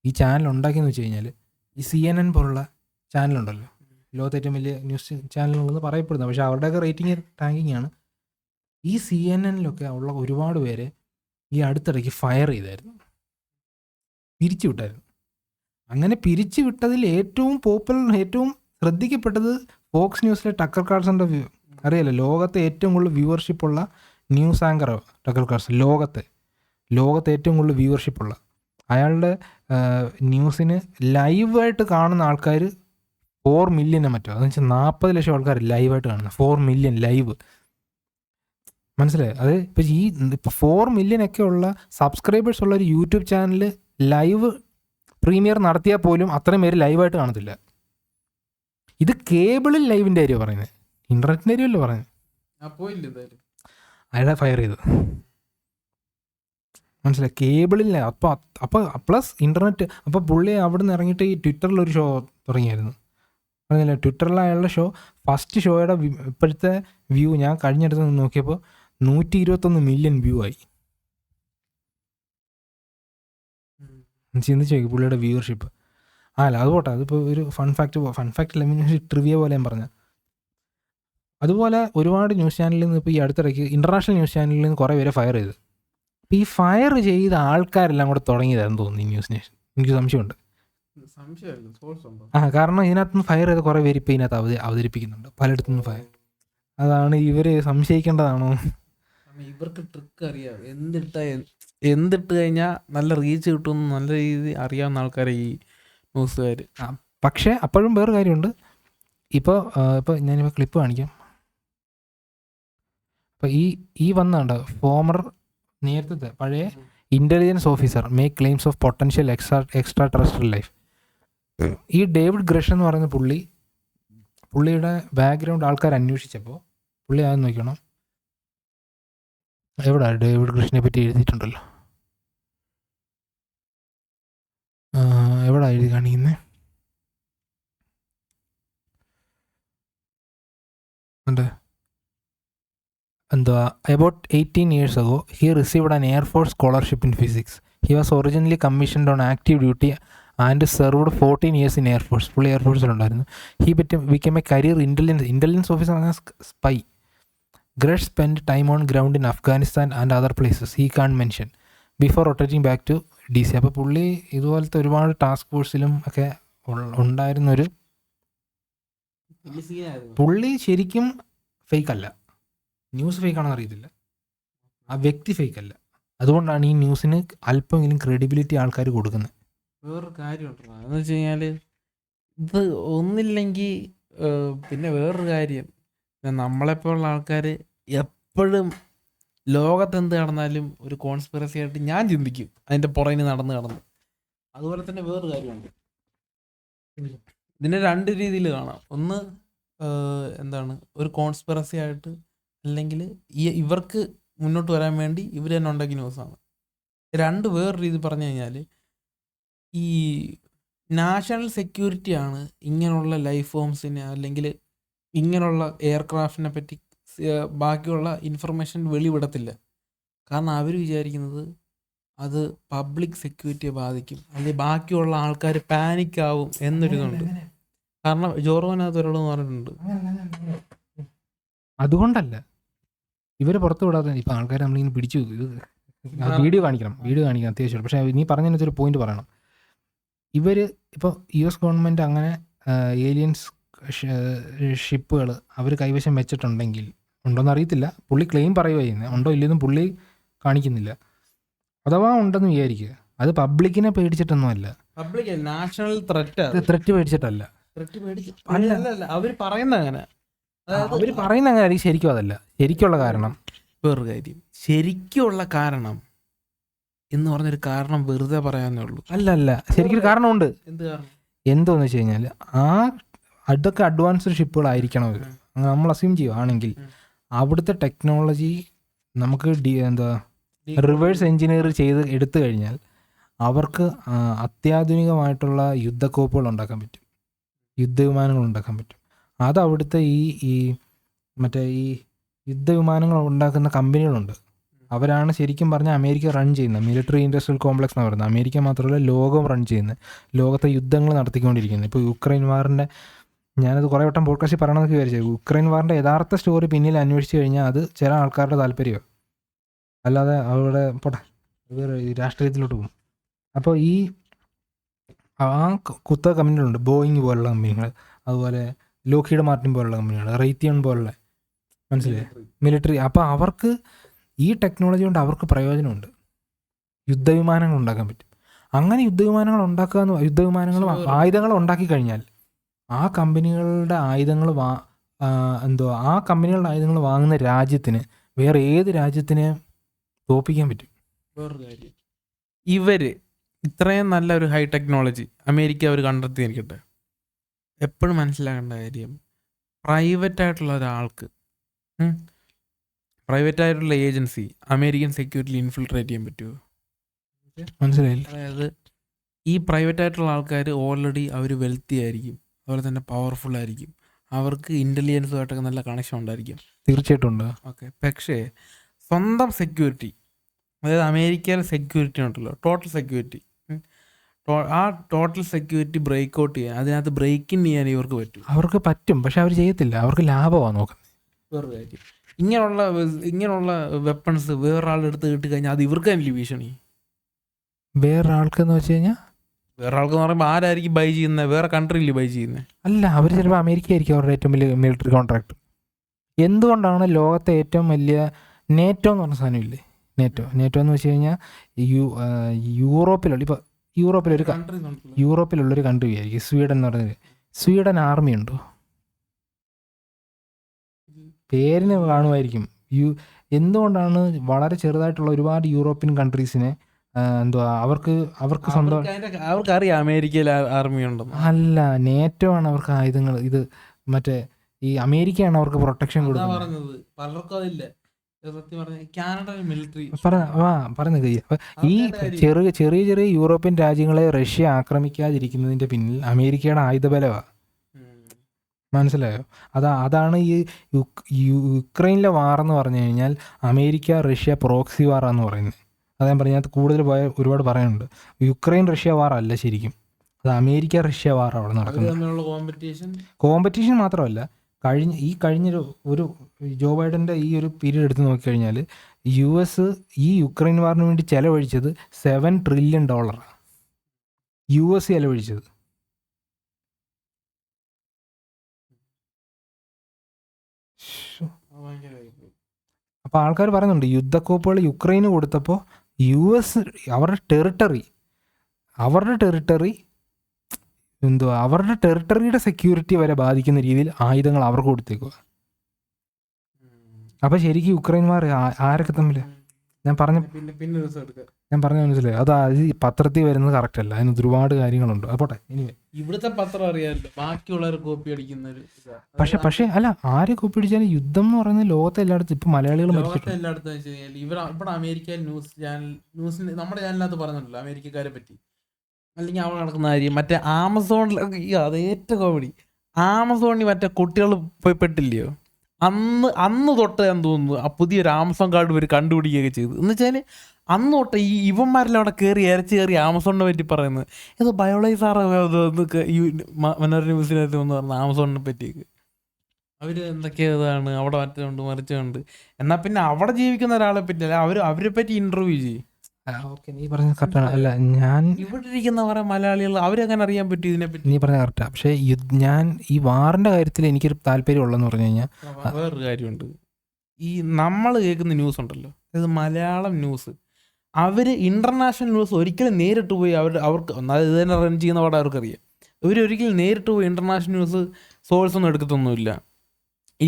ഈ ചാനൽ ഉണ്ടാക്കിയെന്ന് വെച്ച് കഴിഞ്ഞാൽ ഈ CNN പോലുള്ള ചാനലുണ്ടല്ലോ, ലോകത്തെ ഏറ്റവും വലിയ ന്യൂസ് ചാനലുകളെന്ന് പറയപ്പെടുന്നത്. പക്ഷേ അവരുടെയൊക്കെ റേറ്റിംഗ് ടാങ്കിങ് ആണ്. ഈ CNN-ലൊക്കെ ഉള്ള ഒരുപാട് പേരെ ഈ അടുത്തിടയ്ക്ക് ഫയർ ചെയ്തായിരുന്നു, പിരിച്ചു വിട്ടായിരുന്നു. അങ്ങനെ പിരിച്ചു വിട്ടതിൽ ഏറ്റവും ഏറ്റവും ശ്രദ്ധിക്കപ്പെട്ടത് ഫോക്സ് ന്യൂസിലെ ടക്കർ കാർസൻ്റെ അറിയാലോ, ലോകത്തെ ഏറ്റവും കൂടുതൽ വ്യൂവർഷിപ്പുള്ള ന്യൂസ് ആങ്കർ ടക്കർ കാർസൺ. ലോകത്തെ ഏറ്റവും കൂടുതൽ വ്യൂവർഷിപ്പുള്ള അയാളുടെ ന്യൂസിന് ലൈവായിട്ട് കാണുന്ന ആൾക്കാർ 4 മില്യനെ മറ്റോ, അതെന്ന് വെച്ചാൽ 40 ലക്ഷം ആൾക്കാർ ലൈവായിട്ട് കാണുന്ന 4 മില്യൺ ലൈവ്. മനസ്സിലായി? അത് ഇപ്പോൾ 4 മില്യനൊക്കെ ഉള്ള സബ്സ്ക്രൈബേഴ്സ് ഉള്ള ഒരു യൂട്യൂബ് ചാനൽ ലൈവ് പ്രീമിയർ നടത്തിയാൽ പോലും അത്രയും പേര് ലൈവായിട്ട് കാണത്തില്ല. ഇത് കേബിളിൽ ലൈവിൻ്റെ കാര്യമാണ് പറയുന്നത്, ഇൻ്റർനെറ്റിൻ്റെ കാര്യമല്ലോ പറയുന്നത്. അയാളെ ഫയർ ചെയ്തു, മനസ്സിലായി? കേബിളില്ല. അപ്പോൾ പ്ലസ് ഇൻ്റർനെറ്റ്. അപ്പോൾ പുള്ളി അവിടെ നിന്ന് ഇറങ്ങിയിട്ട് ഈ ട്വിറ്ററിലൊരു ഷോ തുടങ്ങിയായിരുന്നു. പറഞ്ഞില്ല, ട്വിറ്ററിലെ അയാളുടെ ഷോ, ഫസ്റ്റ് ഷോയുടെ ഇപ്പോഴത്തെ വ്യൂ ഞാൻ കഴിഞ്ഞിടത്ത് നിന്ന് നോക്കിയപ്പോൾ 121 മില്യൺ വ്യൂ ആയി. ചിന്തിച്ച് നോക്കി പുള്ളിയുടെ വ്യൂവർഷിപ്പ്. അല്ല അത് പോട്ടെ, അതിപ്പോൾ ഒരു ഫൺ ഫാക്റ്റ് ട്രിവിയ പോലെ ഞാൻ പറഞ്ഞത്. അതുപോലെ ഒരുപാട് ന്യൂസ് ചാനലിൽ നിന്ന് ഇപ്പോൾ ഈ അടുത്തിടയ്ക്ക് ഇൻ്റർനാഷണൽ ന്യൂസ് ചാനലിൽ നിന്ന് കുറേ പേരെ ഫയർ ചെയ്തു. അപ്പോൾ ഈ ഫയർ ചെയ്ത ആൾക്കാരെല്ലാം കൂടെ തുടങ്ങിയതാണെന്ന് തോന്നുന്നു ഈ ന്യൂസ് നേഷൻ. എനിക്ക് സംശയമുണ്ട്. കാരണം ഇതിനകത്തുനിന്ന് ഫയർ ചെയ്ത കുറേ പേര് ഇപ്പോൾ ഇതിനകത്ത് അവതരിപ്പിക്കുന്നുണ്ട് പലയിടത്തുനിന്ന് ഫയർ. അതാണ് ഇവർ സംശയിക്കേണ്ടതാണോ? ഇവർക്ക് ട്രിക്ക് അറിയാം, എന്തിട്ട് കഴിഞ്ഞാൽ നല്ല റീച്ച് കിട്ടുമെന്ന് നല്ല രീതിയിൽ അറിയാവുന്ന ആൾക്കാരെ ഈ ന്യൂസുകാർ. പക്ഷേ അപ്പോഴും വേറൊരു കാര്യമുണ്ട്. ഇപ്പോൾ ഞാനിപ്പോൾ ക്ലിപ്പ് കാണിക്കാം. അപ്പോൾ ഈ വന്നുണ്ട് ഫോമർ നേരത്തെ പഴയ intelligence officer make claims of potential extra terrestrial life. ഈ ഡേവിഡ് ഗ്രഷ് എന്ന് പറയുന്ന പുള്ളിയുടെ ബാക്ക്ഗ്രൗണ്ട് ആൾക്കാർ അന്വേഷിച്ചപ്പോൾ പുള്ളി ആദ്യം നോക്കണം, എവിടെ ഡേവിഡ് ഗ്രഷിനെ പറ്റി എഴുതിയിട്ടുണ്ടല്ലോ, എവിടെ എഴുതി കാണിക്കുന്നത്? about 18 years ago, he received an Air Force scholarship in physics. He was originally commissioned on active duty and served 14 years in Air Force. Fully Air Force ഉണ്ടായിരുന്നു. He became a career intelligence officer as spy. Grush spent time on ground in Afghanistan and other places he can't mention. Before rotating back to DC. അപ്പോൾ പുള്ളി ഇതുപോലത്തെ ഒരുപാട് task ഫോഴ്സിലും ഒക്കെ ഉണ്ടായിരുന്നൊരു പുള്ളി ശരിക്കും fake അല്ല. News fake ആണെന്ന് അറിയത്തില്ല, ആ വ്യക്തി ഫേക്ക് അല്ല. അതുകൊണ്ടാണ് ഈ ന്യൂസിന് അല്പമെങ്കിലും ക്രെഡിബിലിറ്റി ആൾക്കാർ കൊടുക്കുന്നത്. വേറൊരു കാര്യമുണ്ടല്ലോ, എന്ന് വെച്ച് കഴിഞ്ഞാൽ ഇത് ഒന്നില്ലെങ്കിൽ പിന്നെ വേറൊരു കാര്യം, നമ്മളെപ്പോലുള്ള ആൾക്കാർ എപ്പോഴും ലോകത്ത് എന്ത് നടന്നാലും ഒരു കോൺസ്പിറസി ആയിട്ട് ഞാൻ ചിന്തിക്കും, അതിൻ്റെ പുറകിന് നടന്ന്. അതുപോലെ തന്നെ വേറൊരു കാര്യമുണ്ട്, ഇതിനെ രണ്ട് രീതിയിൽ കാണാം. ഒന്ന് എന്താണ്, ഒരു കോൺസ്പിറസി ആയിട്ട്, അല്ലെങ്കിൽ ഇവർക്ക് മുന്നോട്ട് വരാൻ വേണ്ടി ഇവർ തന്നെ ഉണ്ടാക്കിയ ന്യൂസാണ്. രണ്ട് വേറൊരു രീതി പറഞ്ഞു കഴിഞ്ഞാൽ, ഈ നാഷണൽ സെക്യൂരിറ്റിയാണ് ഇങ്ങനെയുള്ള ലൈഫ് ഫോംസിനെ അല്ലെങ്കിൽ ഇങ്ങനെയുള്ള എയർക്രാഫ്റ്റിനെ പറ്റി ബാക്കിയുള്ള ഇൻഫർമേഷൻ വെളിവിടത്തില്ല. കാരണം അവർ വിചാരിക്കുന്നത് അത് പബ്ലിക് സെക്യൂരിറ്റിയെ ബാധിക്കും, അല്ലെങ്കിൽ ബാക്കിയുള്ള ആൾക്കാർ പാനിക്കാവും എന്നൊരിതുണ്ട്. കാരണം ജോറോനകത്ത് ഒരാളെന്ന് പറഞ്ഞിട്ടുണ്ട്. അതുകൊണ്ടല്ല ഇവർ പുറത്തു വിടാതെ ഇപ്പം ആൾക്കാർ നമ്മളിങ്ങനെ പിടിച്ചു വീഡിയോ കാണിക്കണം അത്യാവശ്യമാണ്. പക്ഷേ നീ പറഞ്ഞതിനകത്തൊരു പോയിന്റ് പറയണം. ഇവർ ഇപ്പോൾ US ഗവൺമെൻറ് അങ്ങനെ ഏലിയൻസ് ഷിപ്പുകൾ അവർ കൈവശം വെച്ചിട്ടുണ്ടെങ്കിൽ, ഉണ്ടോയെന്ന് അറിയത്തില്ല, പുള്ളി ക്ലെയിം പറയുക ചെയ്യുന്നത്, ഉണ്ടോ ഇല്ലെന്നും പുള്ളി കാണിക്കുന്നില്ല. അഥവാ ഉണ്ടെന്ന് വിചാരിക്കുക, അത് പബ്ലിക്കിനെ പേടിച്ചിട്ടൊന്നുമല്ല, നാഷണൽ ത്രെറ്റ് പേടിച്ചിട്ടല്ല. അവർ പറയുന്ന അങ്ങനെ ആയിരിക്കും. ശരിക്കും അതല്ല ശരിക്കുള്ള കാരണം. വേറൊരു കാര്യം, ശരിക്കുള്ള കാരണം എന്ന് പറഞ്ഞൊരു കാരണം വെറുതെ പറയാന്നേ ഉള്ളൂ. അല്ല ശരിക്കൊരു കാരണമുണ്ട്. എന്ത് കാരണം? എന്തോന്ന് വെച്ച് കഴിഞ്ഞാൽ അതൊക്കെ അഡ്വാൻസ്ഡ് ഷിപ്പുകളായിരിക്കണം അവർ. നമ്മൾ അസ്യൂം ചെയ്യുകയാണെങ്കിൽ അവിടുത്തെ ടെക്നോളജി നമുക്ക് റിവേഴ്സ് എഞ്ചിനീയർ ചെയ്ത് എടുത്തു കഴിഞ്ഞാൽ അവർക്ക് അത്യാധുനികമായിട്ടുള്ള യുദ്ധക്കോപ്പുകൾ ഉണ്ടാക്കാൻ പറ്റും, യുദ്ധവിമാനങ്ങൾ ഉണ്ടാക്കാൻ പറ്റും. അത് അവിടുത്തെ ഈ യുദ്ധവിമാനങ്ങൾ ഉണ്ടാക്കുന്ന കമ്പനികളുണ്ട്, അവരാണ് ശരിക്കും പറഞ്ഞാൽ അമേരിക്ക റൺ ചെയ്യുന്നത്. മിലിറ്ററി ഇൻഡസ്ട്രിയൽ കോംപ്ലക്സ് എന്ന് പറയുന്നത് അമേരിക്ക മാത്രമല്ല ലോകം റൺ ചെയ്യുന്നത്, ലോകത്തെ യുദ്ധങ്ങൾ നടത്തിക്കൊണ്ടിരിക്കുന്നത്. ഇപ്പോൾ യുക്രൈൻ വാറിൻ്റെ, ഞാനത് കുറേ വട്ടം പോഡ്കാസ്റ്റിൽ പറയണമെന്നൊക്കെ വിചാരിച്ചത്, യുക്രൈൻ വാറിൻ്റെ യഥാർത്ഥ സ്റ്റോറി പിന്നിൽ അന്വേഷിച്ച് കഴിഞ്ഞാൽ അത് ചില ആൾക്കാരുടെ താല്പര്യമാണ്, അല്ലാതെ അവരുടെ രാഷ്ട്രീയത്തിലോട്ട് പോകും. അപ്പോൾ ആ കുത്ത കമ്പനികളുണ്ട്, ബോയിങ് പോലുള്ള കമ്പനികൾ, അതുപോലെ ലോക്ഹീഡ് മാർട്ടിൻ പോലുള്ള കമ്പനികൾ, റൈത്തിയൺ പോലുള്ള, മനസ്സിലായി, മിലിറ്ററി. അപ്പോൾ അവർക്ക് ഈ ടെക്നോളജി കൊണ്ട് അവർക്ക് പ്രയോജനമുണ്ട്, യുദ്ധവിമാനങ്ങൾ ഉണ്ടാക്കാൻ പറ്റും. അങ്ങനെ യുദ്ധവിമാനങ്ങൾ ആയുധങ്ങൾ ഉണ്ടാക്കി കഴിഞ്ഞാൽ ആ കമ്പനികളുടെ ആയുധങ്ങൾ വാങ്ങുന്ന രാജ്യത്തിന് വേറെ ഏത് രാജ്യത്തിന് തോൽപ്പിക്കാൻ പറ്റും. വേറൊരു കാര്യം, ഇവർ ഇത്രയും നല്ല ഒരു ഹൈ ടെക്നോളജി അമേരിക്ക അവർ കണ്ടെത്തിയിരിക്കട്ടെ, എപ്പോഴും മനസ്സിലാക്കേണ്ട കാര്യം, പ്രൈവറ്റായിട്ടുള്ള ഒരാൾക്ക്, പ്രൈവറ്റായിട്ടുള്ള ഏജൻസി അമേരിക്കൻ സെക്യൂരിറ്റിയിൽ ഇൻഫിൽട്രേറ്റ് ചെയ്യാൻ പറ്റുമോ? മനസ്സിലായില്ല. അതായത് ഈ പ്രൈവറ്റായിട്ടുള്ള ആൾക്കാർ ഓൾറെഡി അവർ വെൽത്തി ആയിരിക്കും, അതുപോലെ തന്നെ പവർഫുൾ ആയിരിക്കും, അവർക്ക് ഇൻ്റലിജൻസുമായിട്ടൊക്കെ നല്ല കണക്ഷൻ ഉണ്ടായിരിക്കും. തീർച്ചയായിട്ടും ഉണ്ട്. ഓക്കെ, പക്ഷേ സ്വന്തം സെക്യൂരിറ്റി, അതായത് അമേരിക്കയിലെ സെക്യൂരിറ്റി ഉണ്ടല്ലോ, ടോട്ടൽ സെക്യൂരിറ്റി, ആ ടോട്ടൽ സെക്യൂരിറ്റി ബ്രേക്ക് ഔട്ട് ചെയ്യാൻ, അതിനകത്ത് ബ്രേക്ക് ഇൻ ചെയ്യാൻ ഇവർക്ക് പറ്റും. പക്ഷെ അവർ ചെയ്യത്തില്ല, അവർക്ക് ലാഭമാണ് നോക്കുന്നത്. വേറൊരു കാര്യം, ഇങ്ങനെയുള്ള വെപ്പൺസ് വേറൊരാളുടെ അടുത്ത് കിട്ടിക്കഴിഞ്ഞാൽ അത് ഇവർക്ക് തന്നെ ഭീഷണി. വേറൊരാൾക്കെന്ന് വെച്ച് കഴിഞ്ഞാൽ, വേറൊരാൾക്ക് എന്ന് പറയുമ്പോൾ ആരായിരിക്കും ബൈ ചെയ്യുന്നത്? വേറെ കൺട്രിയിൽ ബൈ ചെയ്യുന്നത് അല്ല, അവർ ചിലപ്പോൾ അമേരിക്ക ആയിരിക്കും അവരുടെ ഏറ്റവും വലിയ മിലിറ്ററി കോൺട്രാക്ട്. എന്തുകൊണ്ടാണ് ലോകത്തെ ഏറ്റവും വലിയ നേറ്റോ എന്ന് പറഞ്ഞ സാധനമില്ലേ, നേറ്റോ എന്ന് വെച്ച് കഴിഞ്ഞാൽ യൂറോപ്പിലുള്ളൊരു കൺട്രി ആയിരിക്കും സ്വീഡൻ എന്ന് പറഞ്ഞത്. സ്വീഡൻ ആർമി ഉണ്ടോ? പേരിന് കാണുമായിരിക്കും. എന്തുകൊണ്ടാണ് വളരെ ചെറുതായിട്ടുള്ള ഒരുപാട് യൂറോപ്യൻ കൺട്രീസിനെ അവർക്ക് സ്വന്തം, അവർക്കറിയാം അമേരിക്കയിൽ ആർമി ഉണ്ടെന്ന്. അല്ല, നേറ്റോ ആണ് അവർക്ക് ആയുധങ്ങൾ, ഇത് മറ്റേ ഈ അമേരിക്കയാണ് അവർക്ക് പ്രൊട്ടക്ഷൻ കൊടുക്കുന്നത്. പലർക്കും അതില്ല. പറഞ്ഞത് ഈ ചെറിയ യൂറോപ്യൻ രാജ്യങ്ങളെ റഷ്യ ആക്രമിക്കാതിരിക്കുന്നതിന്റെ പിന്നിൽ അമേരിക്കയുടെ ആയുധബലമാണ്. മനസ്സിലായോ? അതാണ് ഈ യുക്രൈനിലെ വാറെന്ന് പറഞ്ഞു കഴിഞ്ഞാൽ അമേരിക്ക റഷ്യ പ്രോക്സി വാറാന്ന് പറയുന്നത്. അത് ഞാൻ പറഞ്ഞാൽ കൂടുതൽ ഒരുപാട് പറയാനുണ്ട്. യുക്രൈൻ റഷ്യ വാർ അല്ല ശരിക്കും, അത് അമേരിക്ക റഷ്യ വാർ അവിടെ നടക്കുന്നത്. കോമ്പറ്റീഷൻ മാത്രമല്ല, ഒരു ജോ ബൈഡൻ്റെ ഈ ഒരു പീരീഡ് എടുത്ത് നോക്കിക്കഴിഞ്ഞാൽ US ഈ യുക്രൈൻ വാറിന് വേണ്ടി ചെലവഴിച്ചത് $7 ട്രില്യൺ US ചെലവഴിച്ചത്. അപ്പോൾ ആൾക്കാർ പറയുന്നുണ്ട് യുദ്ധക്കോപ്പുകൾ യുക്രൈന് കൊടുത്തപ്പോൾ US അവരുടെ ടെറിട്ടറിയുടെ സെക്യൂരിറ്റി വരെ ബാധിക്കുന്ന രീതിയിൽ ആയുധങ്ങൾ അവർക്ക് കൊടുത്തേക്കുക. അപ്പോൾ ശരിക്കും യുക്രൈൻ വാർ ആരൊക്കെ തമ്മിൽ ഞാൻ പറഞ്ഞ മനസ്സിലായി. അത് ഈ പത്രത്തിൽ വരുന്നത് കറക്റ്റ് അല്ല, അതിന് ഒരുപാട് കാര്യങ്ങളുണ്ട്. അപ്പോട്ടെ ഇവിടുത്തെ പത്രം അറിയാമല്ലോ, ബാക്കിയുള്ളവരെ കോപ്പി അടിക്കുന്ന ഒരു പക്ഷേ അല്ല, ആരെ കോപ്പി അടിച്ചാലും യുദ്ധം എന്ന് പറയുന്നത് ലോകത്തെ എല്ലായിടത്തും ഇപ്പം മലയാളികൾ മരിച്ചിട്ടുണ്ട്. എല്ലായിടത്തും വെച്ച് കഴിഞ്ഞാൽ ഇവിടെ അമേരിക്ക ന്യൂസിന് നമ്മുടെ ചാനലിനകത്ത് പറയുന്നുണ്ടല്ലോ അമേരിക്കക്കാരെ പറ്റി, അല്ലെങ്കിൽ അവിടെ നടക്കുന്ന കാര്യം. മറ്റേ ആമസോണിൽ അത് ഏറ്റവും കോമഡി, ആമസോണിൽ മറ്റേ കുട്ടികൾ പോയി പെട്ടില്ലയോ, അന്ന് തൊട്ട് ഞാൻ തോന്നുന്നു ആ പുതിയൊരു ആമസോൺ കാർഡ് ഇവർ കണ്ടുപിടിക്കുകയൊക്കെ ചെയ്തു. എന്ന് വെച്ചാൽ അന്ന് തൊട്ട് ഈ ഇവന്മാരെല്ലാം അവിടെ കയറി ആമസോണിനെ പറ്റി പറയുന്നത്. ഇത് ബയോളൈസാറ് മനോരമ ന്യൂസിനകത്ത് വന്ന് പറഞ്ഞ ആമസോണിനെ പറ്റിയൊക്കെ അവർ എന്തൊക്കെ ഇതാണ് അവിടെ മറ്റുണ്ട് മറിച്ചുണ്ട്. എന്നാൽ പിന്നെ അവിടെ ജീവിക്കുന്ന ഒരാളെ പറ്റി അല്ല, അവരെ പറ്റി ഇൻ്റർവ്യൂ ചെയ്യും. ഓക്കെ, നീ പറഞ്ഞത് കറക്റ്റാണ്. അല്ല, ഞാൻ ഇവിടെ ഇരിക്കുന്ന കുറേ മലയാളികൾ അവരെങ്ങനെ അറിയാൻ പറ്റും ഇതിനെപ്പറ്റി? നീ പറഞ്ഞത് കറക്റ്റാണ്. പക്ഷേ ഞാൻ ഈ വാറിൻ്റെ കാര്യത്തിൽ എനിക്കൊരു താല്പര്യമുള്ളതെന്ന് പറഞ്ഞു കഴിഞ്ഞാൽ വേറൊരു കാര്യമുണ്ട്. ഈ നമ്മൾ കേൾക്കുന്ന ന്യൂസ് ഉണ്ടല്ലോ, ഇത് മലയാളം ന്യൂസ്, അവർ ഇൻ്റർനാഷണൽ ന്യൂസ് ഒരിക്കലും നേരിട്ട് പോയി അവർക്ക് ഇത് തന്നെ റൺ ചെയ്യുന്ന പാടെ അവർക്കറിയാം. ഇവരൊരിക്കലും നേരിട്ട് പോയി ഇൻ്റർനാഷണൽ ന്യൂസ് സോഴ്സ് ഒന്നും എടുക്കത്തൊന്നുമില്ല.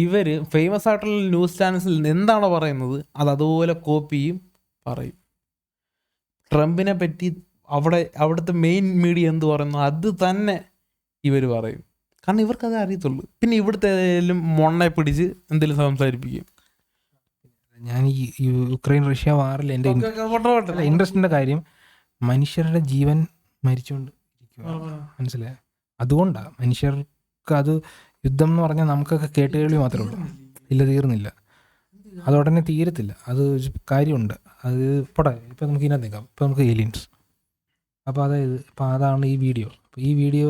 ഇവർ ഫേമസ് ആയിട്ടുള്ള ന്യൂസ് ചാനൽസിൽ എന്താണോ പറയുന്നത് അത് അതുപോലെ കോപ്പി ചെയ്യും, പറയും. ട്രംപിനെ പറ്റി അവിടുത്തെ മെയിൻ മീഡിയ എന്ത് പറയുന്നു അത് തന്നെ ഇവർ പറയും. കാരണം ഇവർക്കത് അറിയത്തുള്ളൂ. പിന്നെ ഇവിടുത്തെ ഏതെങ്കിലും മൊണ്ണെ പിടിച്ച് എന്തെങ്കിലും സംസാരിപ്പിക്കും. ഞാൻ ഈ യുക്രൈൻ റഷ്യ വാറിൽ എൻ്റെ ഇൻട്രസ്റ്റിൻ്റെ കാര്യം മനുഷ്യരുടെ ജീവൻ മരിച്ചുകൊണ്ട് മനസ്സിലായി. അതുകൊണ്ടാണ് മനുഷ്യർക്ക് അത് യുദ്ധം എന്ന് പറഞ്ഞാൽ നമുക്കൊക്കെ കേട്ടുകേൾവി മാത്രമേ ഉള്ളൂ. ഇല്ല, തീർന്നില്ല. അത് ഉടനെ തീരത്തില്ല. അത് കാര്യമുണ്ട്. അത് ഇപ്പം നമുക്ക് ഇതിനകത്ത് നിൽക്കാം. ഇപ്പം നമുക്ക് ഏലിയൻസ്. അപ്പോൾ അതാണ് ഈ വീഡിയോ. അപ്പോൾ ഈ വീഡിയോ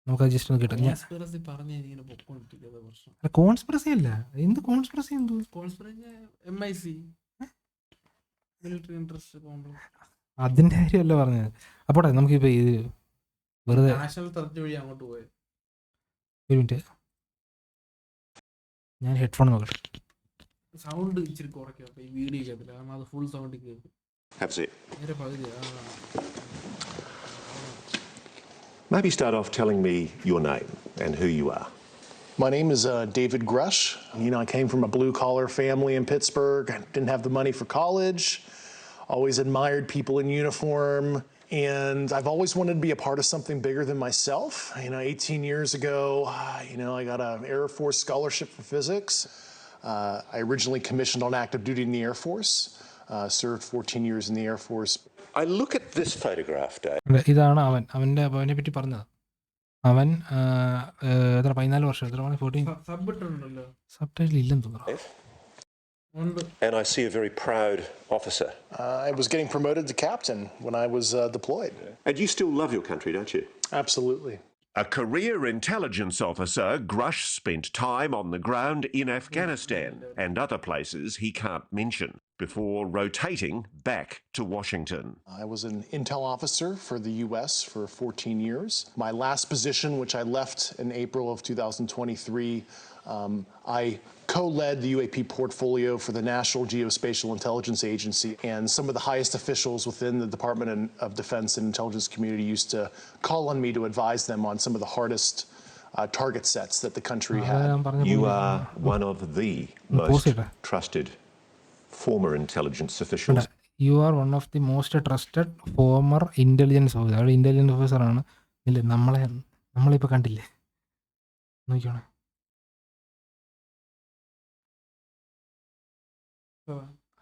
നമുക്ക് ജസ്റ്റ് ഒന്ന് കിട്ടും. കോൺസ്പിറസി അല്ല, എന്ത് കോൺസ്പിറസി, അതിൻ്റെ കാര്യമല്ല പറഞ്ഞത്. അപ്പോട്ടെ നമുക്കിപ്പോൾ ഇത് വെറുതെ ഒരു മിനിറ്റ്, ഞാൻ ഹെഡ്ഫോൺ നോക്കട്ടെ. സൗണ്ട് ഇച്ചിരി കുറയ്ക്കാം, ഈ വീഡിയോ കേൾക്കില്ല, കാരണം അത് ഫുൾ സൗണ്ട് കേൾക്കും. Maybe start off telling me your name and who you are. My name is David Grush. I came from a blue-collar family in Pittsburgh. I didn't have the money for college. Always admired people in uniform. And I've always wanted to be a part of something bigger than myself. 18 years ago, I got an Air Force scholarship for physics. I originally commissioned on active duty in the Air Force. Served 14 years in the Air Force. I look at this photograph, Dave. ഇതാണ് അവനെ പറ്റി പറഞ്ഞത്. അവൻ 14 വർഷം, 14 subtitle ഇല്ലെന്ന് തോന്നുന്നു. And I see a very proud officer. I was getting promoted to captain when I was deployed. And you still love your country, don't you? Absolutely. A career intelligence officer, Grush spent time on the ground in Afghanistan and other places he can't mention before rotating back to Washington. I was an intel officer for the US for 14 years. My last position, which I left in April of 2023, I co-led the UAP portfolio for the National Geospatial Intelligence Agency, and some of the highest officials within the Department of Defense and Intelligence community used to call on me to advise them on some of the hardest target sets that the country had. You are one of the most trusted former intelligence officials. You are one of the most trusted former intelligence officer. അയാൾ intelligence ഓഫീസറാണ്. ഇല്ല, നമ്മളിപ്പോൾ കണ്ടില്ലേ, നോക്കിയോണേ.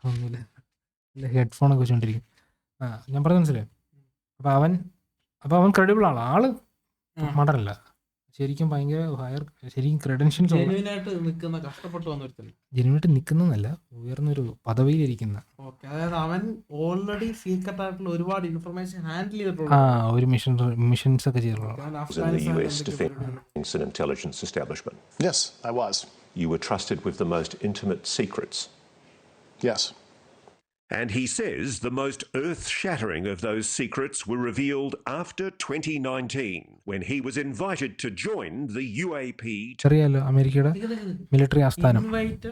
ഒന്നുമില്ല, ഹെഡ്ഫോണൊക്കെ വെച്ചോണ്ടിരിക്കും. ഞാൻ പറഞ്ഞ മനസ്സിലായി. അപ്പോൾ അവൻ ക്രെഡിബിൾ ആണ്, ആള് മടനല്ല, ശരിക്കും ഭയങ്കര ശരിക്കും ക്രെഡൻഷ്യൽസ് ജെനുവിനായിട്ട് നിൽക്കുന്നതല്ല, ഉയർന്നൊരു പദവിയിലിരിക്കുന്ന അതായത് അവൻ ഓൾറെഡി സീക്രട്ട് ആയിട്ടുള്ള ഒരുപാട് ഇൻഫർമേഷൻ ഹാൻഡിൽ ആ ചെയ്തിട്ടുള്ള ഒരു മിഷൻസ് ഒക്കെ ചെയ്തിട്ടുള്ള in the US Defense and Intelligence Establishment. Yes, I was. You were trusted with the most intimate secrets. Yes. And he says the most earth-shattering of those secrets were revealed after 2019, when he was invited to join the UAP. അറിയാലോ അമേരിക്കയുടെ military ആസ്ഥാനം invited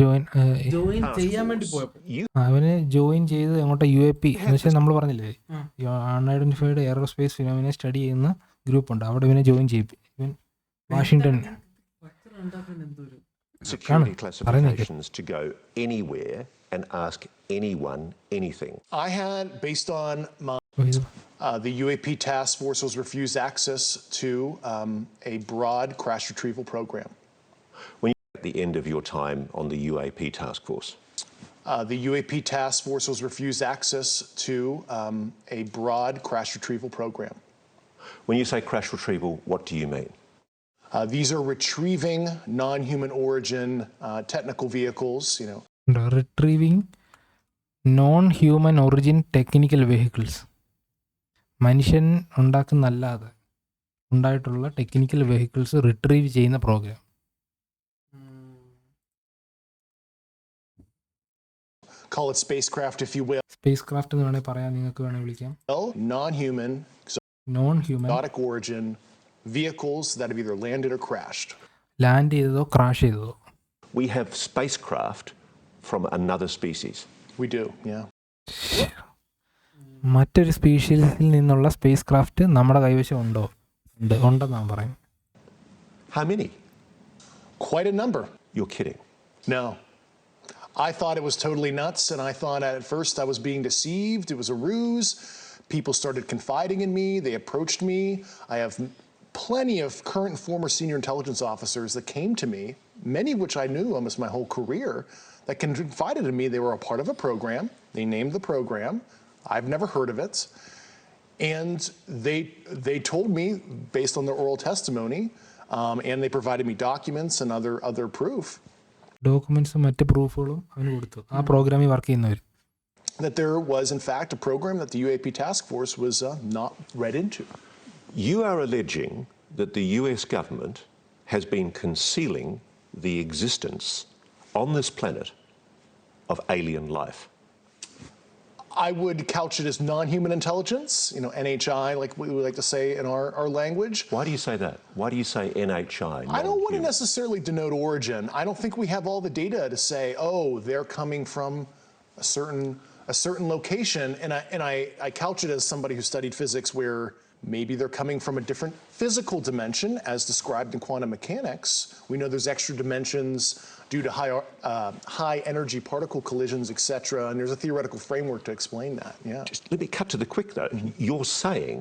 join join ചെയ്യാൻ വേണ്ടി പോയപ്പോ അവന് join ചെയ്ത് അങ്ങോട്ട് UAP എന്ന് വെച്ചാൽ നമ്മൾ പറഞ്ഞില്ലേ അൺഐഡന്റിഫൈഡ് എയറോസ്പേസ് ഫിനോമിന സ്റ്റഡി ചെയ്യുന്ന ഗ്രൂപ്പ് ഉണ്ട്, അവിടെ ഇവനെ ജോയിൻ ചെയ്യിപ്പി. ഇവൻ Washington Security classifications to go anywhere and ask anyone anything. I had, based on my the UAP task force was refused access to a broad crash retrieval program. When you at the end of your time on the UAP task force, The UAP task force was refused access to a broad crash retrieval program. when you say crash retrieval, what do you mean? These are retrieving non-human origin technical vehicles, retrieving non human origin technical vehicles, മനുഷ്യൻ ഉണ്ടാക്കുന്നല്ലാതെ ഉണ്ടായിട്ടുള്ള technical vehicles retrieve ചെയ്യുന്ന programme. call it spacecraft if you will, spacecraft എന്ന് വേണമെങ്കിൽ പറയാം, നിങ്ങൾക്ക് വേണമെങ്കിൽ വിളിക്കാം. non-human non human exotic origin vehicles that have either landed or crashed. Land ചെയ്തതോ ക്രാഷ് ചെയ്തതോ. We have spacecraft from another species. We do, yeah. മറ്റൊരു സ്പീഷീസിൽ നിന്നുള്ള സ്പേസ് ക്രാഫ്റ്റ് നമ്മുടെ കൈവശം ഉണ്ടെന്നാണ് പറയുന്നത്. How many? Quite a number. You're kidding. No. I thought it was totally nuts, and I thought at first I was being deceived. It was a ruse. People started confiding in me. They approached me. I have plenty of current and former senior intelligence officers that came to me, many of which I knew almost my whole career, that confided in me they were a part of a program. They named the program. I've never heard of it. And they told me, based on their oral testimony, and they provided me documents and other proof, ഡോക്യുമെന്റ്സും മറ്റ് പ്രൂഫുകളും അവന് കൊടുത്തു, ആ പ്രോഗ്രാമിൽ work ചെയ്യുന്നവർ, that there was in fact a program that the UAP task force was not read into. You are alleging that the US government has been concealing the existence on this planet of alien life. I would couch it as non-human intelligence, NHI, like we would like to say in our language. Why do you say that? Why do you say NHI? I don't want to necessarily denote origin. I don't think we have all the data to say, oh, they're coming from a certain location, and I couch it as somebody who studied physics, where maybe they're coming from a different physical dimension as described in quantum mechanics. We know there's extra dimensions due to high energy particle collisions, etc. And there's a theoretical framework to explain that. Yeah. Just let me cut to the quick though. You're saying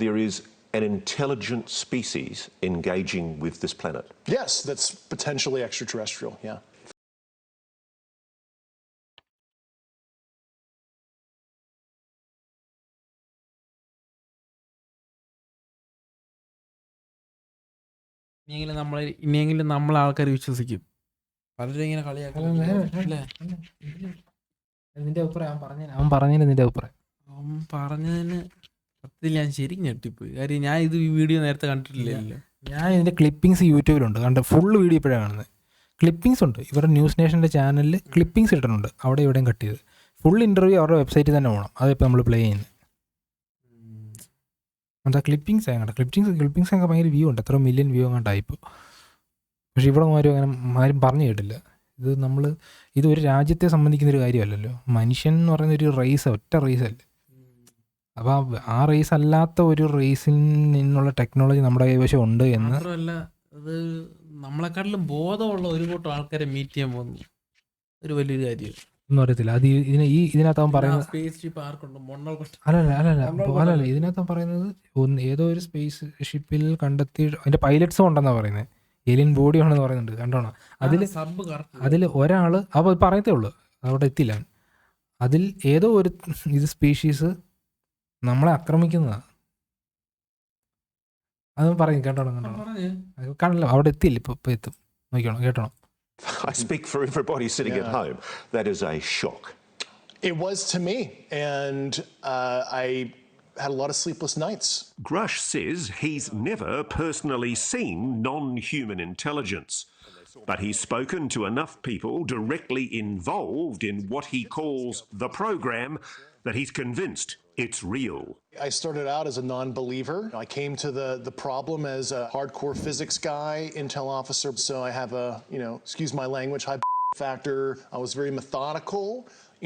there is an intelligent species engaging with this planet. Yes, that's potentially extraterrestrial. Yeah. ഇനിയെങ്കിലും നമ്മളെ ആൾക്കാർ വിശ്വസിക്കും. പലരും ഇങ്ങനെ കളിയാക്കും. നിന്റെ അഭിപ്രായം അവൻ പറഞ്ഞതിന് നിന്റെ അഭിപ്രായം? അവൻ പറഞ്ഞതിന് സത്യത്തിൽ ഞാൻ ശരിക്കും ഞെട്ടിപ്പോയി. കാര്യം ഞാൻ ഇത് ഈ വീഡിയോ നേരത്തെ കണ്ടിട്ടില്ലല്ലോ. ഞാൻ ഇതിൻ്റെ ക്ലിപ്പിങ്സ് യൂട്യൂബിലുണ്ട്, ഫുള്ള് വീഡിയോ ഇപ്പോഴാണ് കാണുന്നത്. ക്ലിപ്പിങ്സ് ഉണ്ട്, ഇവരുടെ ന്യൂസ് നേഷൻ്റെ ചാനലിൽ ക്ലിപ്പിങ്സ് ഇട്ടിട്ടുണ്ട്, അവിടെ ഇവിടെയും കട്ട് ചെയ്ത്. ഫുൾ ഇൻ്റർവ്യൂ അവരുടെ വെബ്സൈറ്റിൽ തന്നെ പോകണം, അതിപ്പോൾ നമ്മൾ പ്ലേ ചെയ്യുന്നത്. എന്താ ക്ലിപ്പിങ്സ് ആകണ്ട, ക്ലിപ്പിങ്സ് ഒക്കെ ഭയങ്കര വ്യൂ ഉണ്ട്, എത്ര മില്യൺ വ്യൂ അങ്ങോട്ടായി ഇപ്പോൾ. പക്ഷേ ഇവിടെ അങ്ങനെ ആരും പറഞ്ഞു കേട്ടില്ല. ഇത് ഒരു രാജ്യത്തെ സംബന്ധിക്കുന്നൊരു കാര്യമല്ലല്ലോ. മനുഷ്യൻ എന്ന് പറയുന്ന ഒരു റേസ്, ഒറ്റ റേസല്ലേ. അപ്പോൾ ആ റേസ് അല്ലാത്ത ഒരു റേസിൽ നിന്നുള്ള ടെക്നോളജി നമ്മുടെ കൈവശം ഉണ്ട് എന്ന് മാത്രമല്ല, അത് നമ്മളെക്കാട്ടിലും ബോധമുള്ള ഒരു കൂട്ടം ആൾക്കാരെ മീറ്റ് ചെയ്യാൻ പോകുന്നു, ഒരു വലിയൊരു കാര്യം ഒന്നും അറിയത്തില്ല. അത് ഇതിനകത്ത് അവൻ പറയുന്നത് അല്ലല്ല ഇതിനകത്ത് അവൻ പറയുന്നത് ഏതോ ഒരു സ്പേസ് ഷിപ്പിൽ കണ്ടെത്തി അതിൻ്റെ പൈലറ്റ്സും ഉണ്ടെന്നാണ് പറയുന്നത്, ഏലിയൻ ബോഡി ആണെന്ന് പറയുന്നുണ്ട്. കണ്ടോണം അതിൽ ഒരാൾ അപ്പോൾ പറയത്തേ ഉള്ളൂ, അവിടെ എത്തില്ല. അതിൽ ഏതോ ഒരു സ്പീഷീസ് നമ്മളെ ആക്രമിക്കുന്നതാണ്. അത് പറയും, കേട്ടോണം കാണല്ലോ, അവിടെ എത്തിയില്ല, ഇപ്പം എത്തും, നോക്കണം കേട്ടോണം. I speak for everybody sitting at home. That is a shock. It was to me, and I had a lot of sleepless nights. Grush says he's never personally seen non-human intelligence, but he's spoken to enough people directly involved in what he calls the program that he's convinced it's real. I started out as a non-believer. I came to the problem as a hardcore physics guy, intel officer, so I have a, excuse my language, high factor. I was very methodical,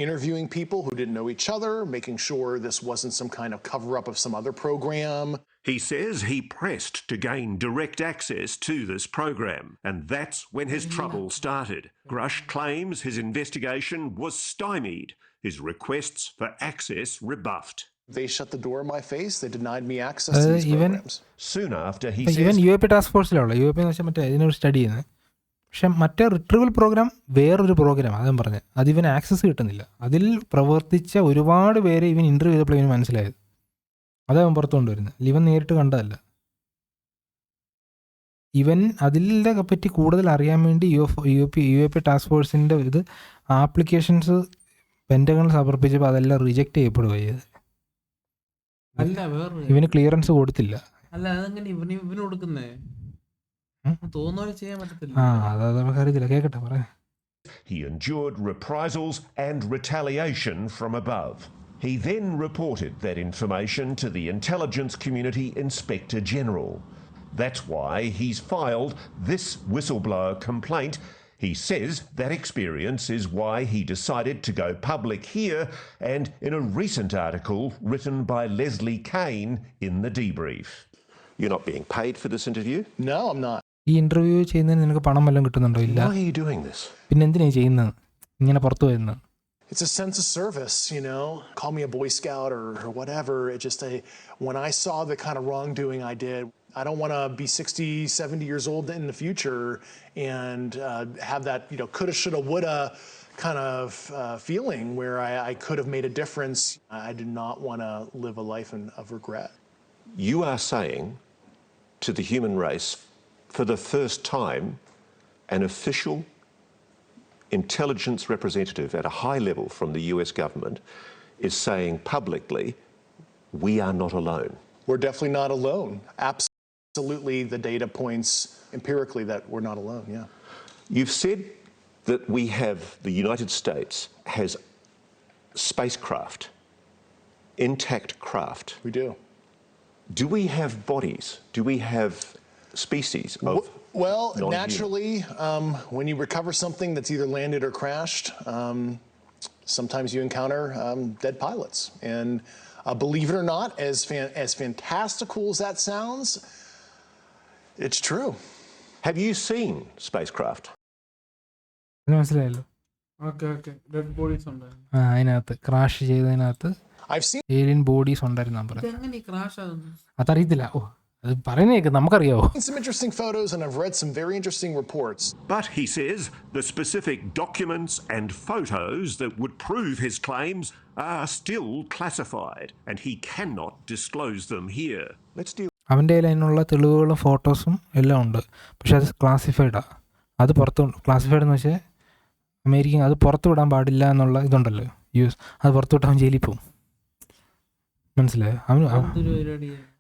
interviewing people who didn't know each other, making sure this wasn't some kind of cover-up of some other program. He says he pressed to gain direct access to this program, and that's when his trouble started. Grush claims his investigation was stymied, his requests for access rebuffed. They shut the door in my face. They denied me access to these programs. Soon after, he even says UAP task ഫോഴ്സിലുള്ള UAP എന്ന് വെച്ചാൽ മറ്റേ ഇതിനൊരു study ചെയ്യുന്നത്. പക്ഷെ മറ്റേ retrieval programme വേറൊരു programme, അതും പറഞ്ഞത് അതിവൻ ആക്സസ് കിട്ടുന്നില്ല. അതിൽ പ്രവർത്തിച്ച ഒരുപാട് പേരെ ഇവൻ ഇൻ്റർവ്യൂ ചെയ്തപ്പോൾ ഇവന് മനസ്സിലായത്. അതവൻ പുറത്തു കൊണ്ടുവരുന്നത്. ഇവൻ നേരിട്ട് കണ്ടതല്ല. ഇവൻ അതിലെ പറ്റി കൂടുതൽ അറിയാൻ വേണ്ടി UAP ടാസ്ക് ഫോഴ്സിൻ്റെ ഇത് ആപ്ലിക്കേഷൻസ് പെൻറ്റഗൺ സമർപ്പിച്ചപ്പോൾ അതെല്ലാം റിജക്റ്റ് ചെയ്യപ്പെടുകയത്. അല്ല വേറെ ഇവന് ക്ലിയറൻസ് കൊടുത്തില്ല. അല്ല അതെങ്ങനെ ഇവന് കൊടുക്കുന്നേ? തോന്നുപോലെ ചെയ്യാൻ പറ്റത്തില്ല. അതറിയത്തില്ല, കേൾക്കട്ടെ പറയാം. He endured reprisals and retaliation from above. He then reported that information to the Intelligence Community Inspector General. That's why he's filed this whistleblower complaint. He says that experience is why he decided to go public here and in a recent article written by Leslie Kane in The Debrief. you're not being paid for this interview. No, I'm not. ഈ interview ചെയ്യുന്നതിന് നിനക്ക് പണം വല്ലതും കിട്ടുന്നുണ്ടോ? ഇല്ല. Why are you doing this? പിന്നെ എന്തിനാ ചെയ്യുന്നത് ഇങ്ങനെ പുറത്തു വരുന്നത്? It's a sense of service, Call me a Boy Scout or whatever. It just when I saw the kind of wrongdoing I did, I don't want to be 60, 70 years old in the future and have that, coulda, shoulda, woulda kind of feeling where I could have made a difference. I do not want to live a life of regret. You are saying to the human race, for the first time, an official intelligence representative at a high level from the US government is saying publicly, we are not alone. We're definitely not alone. Absolutely, the data points empirically that we're not alone, yeah. You've said that the United States has spacecraft, intact craft. We do. Do we have bodies? Do we have species of Well, non-human? naturally, when you recover something that's either landed or crashed, sometimes you encounter dead pilots. And believe it or not, as fantastical as that sounds, it's true. Have you seen spacecraft? മനസ്സിലായല്ലോ. Dead bodies ഉണ്ടായിരുന്നു. അതിനകത്ത് crash ചെയ്തതിനകത്ത് I've seen alien bodies ഉണ്ടായിരുന്നു. ഇതെങ്ങനെ crash ആകുന്നു? അതറിയത്തില്ല. അത് പറയുന്നേക്ക് നമുക്കറിയാവോ? some interesting photos and I've read some very interesting reports. But he says the specific documents and photos that would prove his claims are still classified and he cannot disclose them here. Let's deal. അവൻ്റെ കയ്യിൽ അതിനുള്ള തെളിവുകളും ഫോട്ടോസും എല്ലാം ഉണ്ട്. പക്ഷെ അത് ക്ലാസിഫൈഡാണ്. അത് ക്ലാസിഫൈഡ് എന്ന് വെച്ചാൽ അമേരിക്ക അത് പുറത്തു വിടാൻ പാടില്ല എന്നുള്ള ഇതുണ്ടല്ലോ. അത് പുറത്തു വിട്ടാൽ അവൻ ജയിലിൽ പോകും. മനസ്സിലായോ?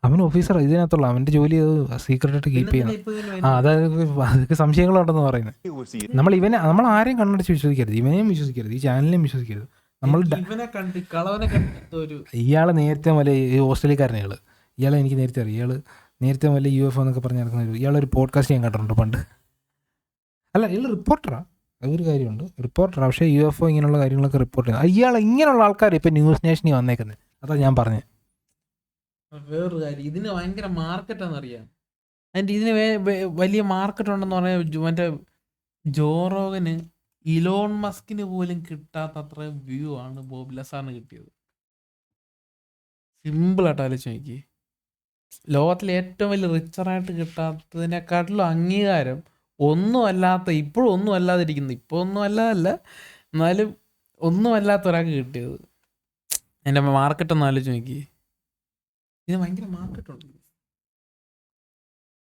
അവൻ ഓഫീസറാണ്. ഇതിനകത്തുള്ള അവൻ്റെ ജോലി അത് സീക്രട്ടായിട്ട് കീപ്പ് ചെയ്യണം. അതൊക്കെ സംശയങ്ങളുണ്ടെന്ന് പറയുന്നത്. നമ്മൾ ആരെയും കണ്ണടച്ച് വിശ്വസിക്കരുത്. ഇവനെയും വിശ്വസിക്കരുത്, ഈ ചാനലിനെയും വിശ്വസിക്കരുത്. ഇയാൾ നേരത്തെ പോലെ ഈ ഓസ്ട്രേലിയക്കാരനെയാൾ ഇയാളെ എനിക്ക് നേരത്തെ അറിയാം. ഇയാൾ നേരത്തെ പോലെ UFO എന്നൊക്കെ പറഞ്ഞ് നടക്കുന്ന ഇയാളൊരു പോഡ്കാസ്റ്റ് ഞാൻ കണ്ടിട്ടുണ്ട് പണ്ട്. അല്ല, ഇയാൾ റിപ്പോർട്ടറാണ്. അതൊരു കാര്യമുണ്ട്, റിപ്പോർട്ടറാണ്. പക്ഷേ UFO ഇങ്ങനെയുള്ള കാര്യങ്ങളൊക്കെ റിപ്പോർട്ട് ചെയ്യുന്നത് ഇയാൾ ഇങ്ങനെയുള്ള ആൾക്കാർ ഇപ്പം ന്യൂസ് നേഷനിൽ വന്നേക്കുന്നത്. അതാ ഞാൻ പറഞ്ഞത്. വേറൊരു കാര്യം, ഇതിന് ഭയങ്കര മാർക്കറ്റാണെന്നറിയാം. അതിൻ്റെ ഇതിന് വലിയ മാർക്കറ്റ് ഉണ്ടെന്ന് പറഞ്ഞാൽ മറ്റേ ജോറോഗന് ഇലോൺ മസ്കിന് പോലും കിട്ടാത്തത്ര വ്യൂ ആണ് ബോബ് ലസാറിന് കിട്ടിയത്. സിമ്പിളായിട്ട് ആലോചിച്ച് നോക്കി. ലോകത്തിലെ ഏറ്റവും വലിയ റിച്ചറായിട്ട് കിട്ടാത്തതിനെക്കാട്ടിലും അംഗീകാരം ഒന്നും അല്ലാത്ത, ഇപ്പോഴും ഒന്നും അല്ലാതിരിക്കുന്നു, ഇപ്പോൾ ഒന്നും അല്ലാതല്ല എന്നാലും ഒന്നും അല്ലാത്ത ഒരാൾക്ക് കിട്ടിയത്. എൻ്റെ മാർക്കറ്റ് ഒന്ന് ആലോചിച്ച് നോക്കി. ഇതിന് ഭയങ്കര മാർക്കറ്റുണ്ട്.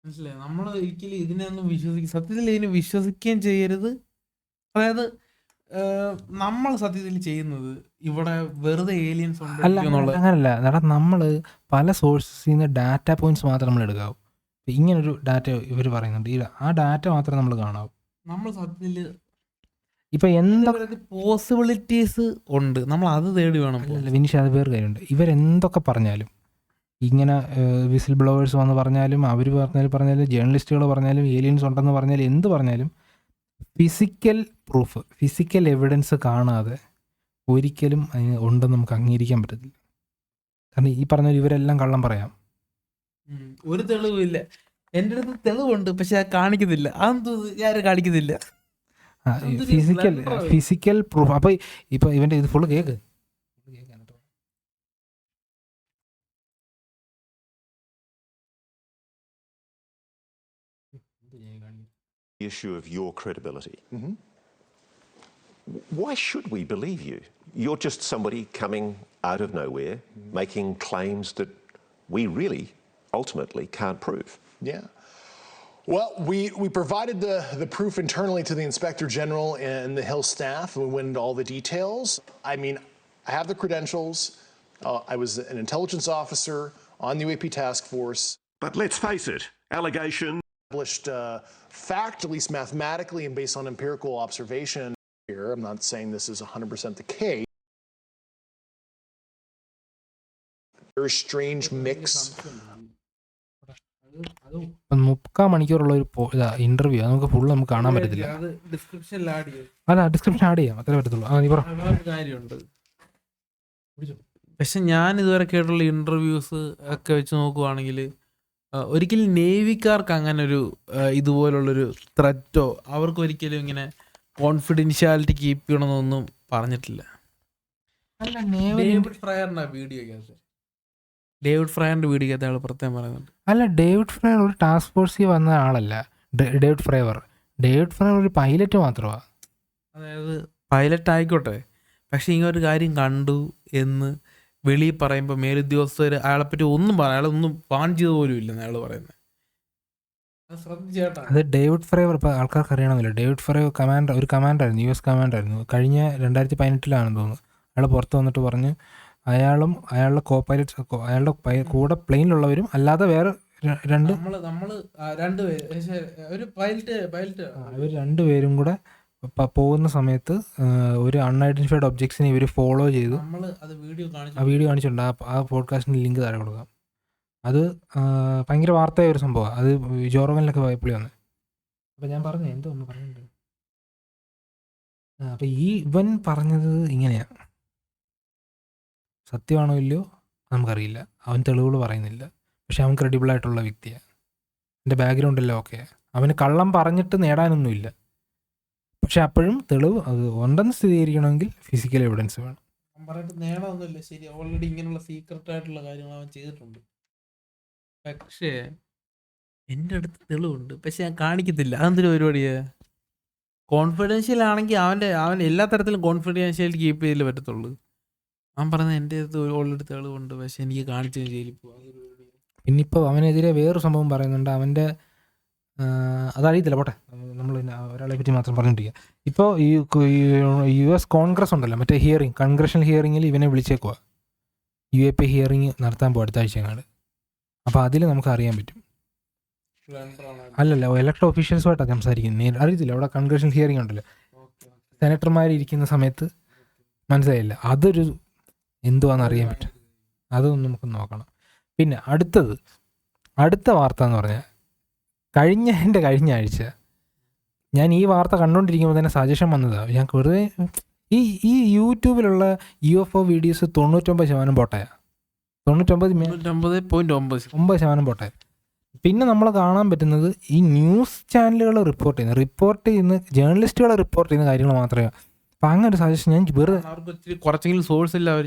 മനസ്സിലായി? നമ്മൾ ഒരിക്കലും ഇതിനെ ഒന്നും സത്യത്തിൽ ഇതിനെ വിശ്വസിക്കുകയും ചെയ്യരുത്. അതായത് നമ്മൾ സത്യത്തിൽ ചെയ്യുന്നത് ഇവിടെ വെറുതെ ഏലിയൻസ് അല്ല അങ്ങനല്ല. കാരണം നമ്മൾ പല സോഴ്സസിൽ നിന്ന് ഡാറ്റ പോയിന്റ്സ് മാത്രം നമ്മൾ എടുക്കാവും. ഇങ്ങനൊരു ഡാറ്റ ഇവർ പറയുന്നുണ്ട്, ആ ഡാറ്റ മാത്രം നമ്മൾ കാണാവും. നമ്മൾ സത്യത്തിൽ ഇപ്പൊ എന്തൊക്കെ പോസിബിലിറ്റീസ് ഉണ്ട്, നമ്മൾ അത് തേടി വേണം. വിനീഷ്, അത് വേറെ കാര്യമുണ്ട്. ഇവരെന്തൊക്കെ പറഞ്ഞാലും, ഇങ്ങനെ വിസിൽ ബ്ലോവേഴ്സ് വന്ന് പറഞ്ഞാലും, അവർ പറഞ്ഞാലും ജേർണലിസ്റ്റുകൾ പറഞ്ഞാലും, ഏലിയൻസ് ഉണ്ടെന്ന് പറഞ്ഞാലും, എന്ത് പറഞ്ഞാലും ഫിസിക്കൽ പ്രൂഫ്, ഫിസിക്കൽ എവിഡൻസ് കാണാതെ ഒരിക്കലും അതിന് ഉണ്ടെന്ന് നമുക്ക് അംഗീകരിക്കാൻ പറ്റത്തില്ല. കാരണം ഈ പറഞ്ഞ ഇവരെല്ലാം കള്ളം പറയാം. ഒരു തെളിവില്ല. എൻ്റെ അടുത്ത് തെളിവുണ്ട്, പക്ഷെ അത് കാണിക്കുന്നില്ല. അതെന്തോ ഞാൻ കാണിക്കുന്നില്ല. Physical proof. അപ്പൊ ഇപ്പൊ ഇവന്റെ ഇത് full cake. The issue of your credibility. Why should we believe you? You're just somebody coming out of nowhere, making claims that we really ultimately can't prove. Yeah. Well, we provided the proof internally to the Inspector General and the Hill staff. We went into all the details. I mean, I have the credentials. I was an intelligence officer on the UAP task force. But let's face it, allegations. Established fact, at least mathematically and based on empirical observation here. I'm not saying this is 100% the case. Very strange mix. 3 മണിക്കൂറുള്ള ഒരു interview, അത് നമുക്ക് full നമുക്ക് കാണാൻ പറ്റത്തില്ല. അല്ല, description add ചെയ്യാം, അത്രേ പറ്റത്തുള്ളൂ. കാര്യമുണ്ട്. പക്ഷെ ഞാൻ ഇതുവരെ കേട്ടുള്ള ഇന്റർവ്യൂസ് ഒക്കെ വെച്ച് നോക്കുവാണെങ്കിൽ ഒരിക്കലും നേവിക്കാർക്ക് അങ്ങനെ ഒരു ഇതുപോലുള്ളൊരു ത്രെറ്റോ അവർക്ക് ഒരിക്കലും ഇങ്ങനെ കോൺഫിഡൻഷ്യാലിറ്റി കീപ്പ് ചെയ്യണമെന്നൊന്നും പറഞ്ഞിട്ടില്ല. ഡേവിഡ് ഫ്രയറിന്റെ വീഡിയോക്കകത്ത് ആൾ പ്രത്യേകം പറയുന്നുണ്ട്. അല്ല, ഡേവിഡ് ഫ്രയർ ഒരു ടാസ്ക് ഫോഴ്സിൽ വന്ന ആളല്ല. ഡേവിഡ് ഫ്രയർ ഒരു പൈലറ്റ് മാത്രമാണ്. അതായത് പൈലറ്റ് ആയിക്കോട്ടെ, പക്ഷെ ഇങ്ങനെ ഒരു കാര്യം കണ്ടു എന്ന് വെളിയിൽ പറയുമ്പോൾ മേലുദ്യോഗസ്ഥർ അയാളെപ്പറ്റി ഒന്നും അയാളൊന്നും വാൺ ചെയ്ത് പോലും ഇല്ലെന്ന് അയാൾ പറയുന്നത്. അത് ശ്രദ്ധിച്ചേട്ടാ. അത് ഡേവിഡ് ഫ്രയർ ഇപ്പോൾ ആൾക്കാർക്ക് അറിയണമല്ലോ. ഡേവിഡ് ഫ്രയർ ഒരു കമാൻഡറായിരുന്നു, US കമാൻഡറായിരുന്നു. കഴിഞ്ഞ 2018 തോന്നുന്നു. അയാൾ പുറത്ത് വന്നിട്ട് പറഞ്ഞ് അയാളും അയാളുടെ കോ പൈലറ്റ്സ്, അയാളുടെ കൂടെ പ്ലെയിനിലുള്ളവരും അല്ലാതെ വേറെ ഇവർ രണ്ടുപേരും കൂടെ പോകുന്ന സമയത്ത് ഒരു അൺഐഡന്റിഫൈഡ് ഒബ്ജക്ട്സിനെ ഇവർ ഫോളോ ചെയ്തു. ആ വീഡിയോ കാണിച്ചിട്ടുണ്ട്. ആ പോഡ്കാസ്റ്റിൻ്റെ ലിങ്ക് താഴെ കൊടുക്കാം. അത് ഭയങ്കര വാർത്തയായ ഒരു സംഭവമാണ്. അത് ജോറോഗനിലൊക്കെ വായ്പളി വന്നത്. അപ്പം ഞാൻ പറഞ്ഞു എന്തോ ഒന്ന് പറഞ്ഞിട്ടുണ്ട്. അപ്പം ഇവൻ പറഞ്ഞത് ഇങ്ങനെയാണ്. സത്യമാണോ ഇല്ലയോ നമുക്കറിയില്ല. അവൻ തെളിവുകൾ പറയുന്നില്ല, പക്ഷെ അവൻ ക്രെഡിബിൾ ആയിട്ടുള്ള വ്യക്തിയാണ്. എൻ്റെ ബാക്ക്ഗ്രൗണ്ട് എല്ലാം ഓക്കെ. അവന് കള്ളം പറഞ്ഞിട്ട് നേടാനൊന്നുമില്ല, പക്ഷെ അപ്പോഴും തെളിവ് അത് ഉണ്ടെന്ന് സ്ഥിരീകരിക്കണമെങ്കിൽ ഫിസിക്കൽ എവിഡൻസ് വേണം. പറഞ്ഞിട്ട് നേടാനൊന്നുമില്ല, ശരി. ഓൾറെഡി ഇങ്ങനെയുള്ള സീക്രട്ട് ആയിട്ടുള്ള കാര്യങ്ങൾ അവൻ ചെയ്തിട്ടുണ്ട്. പക്ഷേ എൻ്റെ അടുത്ത് തെളിവുണ്ട്, പക്ഷെ ഞാൻ കാണിക്കത്തില്ല. അതെന്തൊരു പരിപാടിയാ? കോൺഫിഡൻഷ്യൽ ആണെങ്കിൽ അവൻ എല്ലാ തരത്തിലും കോൺഫിഡൻഷ്യൽ കീപ്പ് ചെയ്തല്ലേ പറ്റത്തുള്ളൂ. അവൻ പറഞ്ഞത് എൻ്റെ അടുത്ത് ഓൾറെഡി തെളിവുണ്ട്, പക്ഷെ എനിക്ക് കാണിച്ചു ജയിലിൽ പോകാം. പിന്നിപ്പോൾ അവനെതിരെ വേറൊരു സംഭവം പറയുന്നുണ്ട്. അവൻ്റെ അതറിയത്തില്ല, പോട്ടെ, നമ്മൾ ഒരാളെ പറ്റി മാത്രം പറഞ്ഞിട്ടിരിക്കുക. ഇപ്പോൾ ഈ US കോൺഗ്രസ് ഉണ്ടല്ലോ, മറ്റേ കൺഗ്രഷണൽ ഹിയറിങ്ങിൽ ഇവനെ വിളിച്ചേക്കുക. UAP ഹിയറിങ് നടത്താൻ പോകും അടുത്ത ആഴ്ചയാണ്. അപ്പോൾ അതിൽ നമുക്ക് അറിയാൻ പറ്റും. അല്ലല്ല, ഇലക്ട് ഒഫീഷ്യൽസുമായിട്ടാണ് സംസാരിക്കുന്നത്. അറിയത്തില്ല, അവിടെ കൺഗ്രഷണൽ ഹിയറിങ് ഉണ്ടല്ലോ, സെനറ്റർമാരിരിക്കുന്ന സമയത്ത്. മനസ്സിലായില്ല, അതൊരു എന്തുവാന്ന് അറിയാൻ പറ്റും. അതൊന്നും നമുക്ക് നോക്കണം. പിന്നെ അടുത്ത വാർത്ത എന്ന് പറഞ്ഞാൽ കഴിഞ്ഞ ആഴ്ച ഞാൻ ഈ വാർത്ത കണ്ടുകൊണ്ടിരിക്കുമ്പോൾ തന്നെ സജഷൻ വന്നതാണ്. ഞാൻ വെറുതെ ഈ യൂട്യൂബിലുള്ള UFO വീഡിയോസ് 99% പോട്ടയാ. 99.9% പോട്ടയാ. പിന്നെ നമ്മൾ കാണാൻ പറ്റുന്നത് ഈ ന്യൂസ് ചാനലുകൾ റിപ്പോർട്ട് ചെയ്യുന്ന ജേർണലിസ്റ്റുകൾ റിപ്പോർട്ട് ചെയ്യുന്ന കാര്യങ്ങൾ മാത്രമേ. അപ്പം അങ്ങനെ ഒരു സജഷൻ ഞാൻ വെറുതെ കുറച്ചെങ്കിലും സോഴ്സ് ഇല്ല അവർ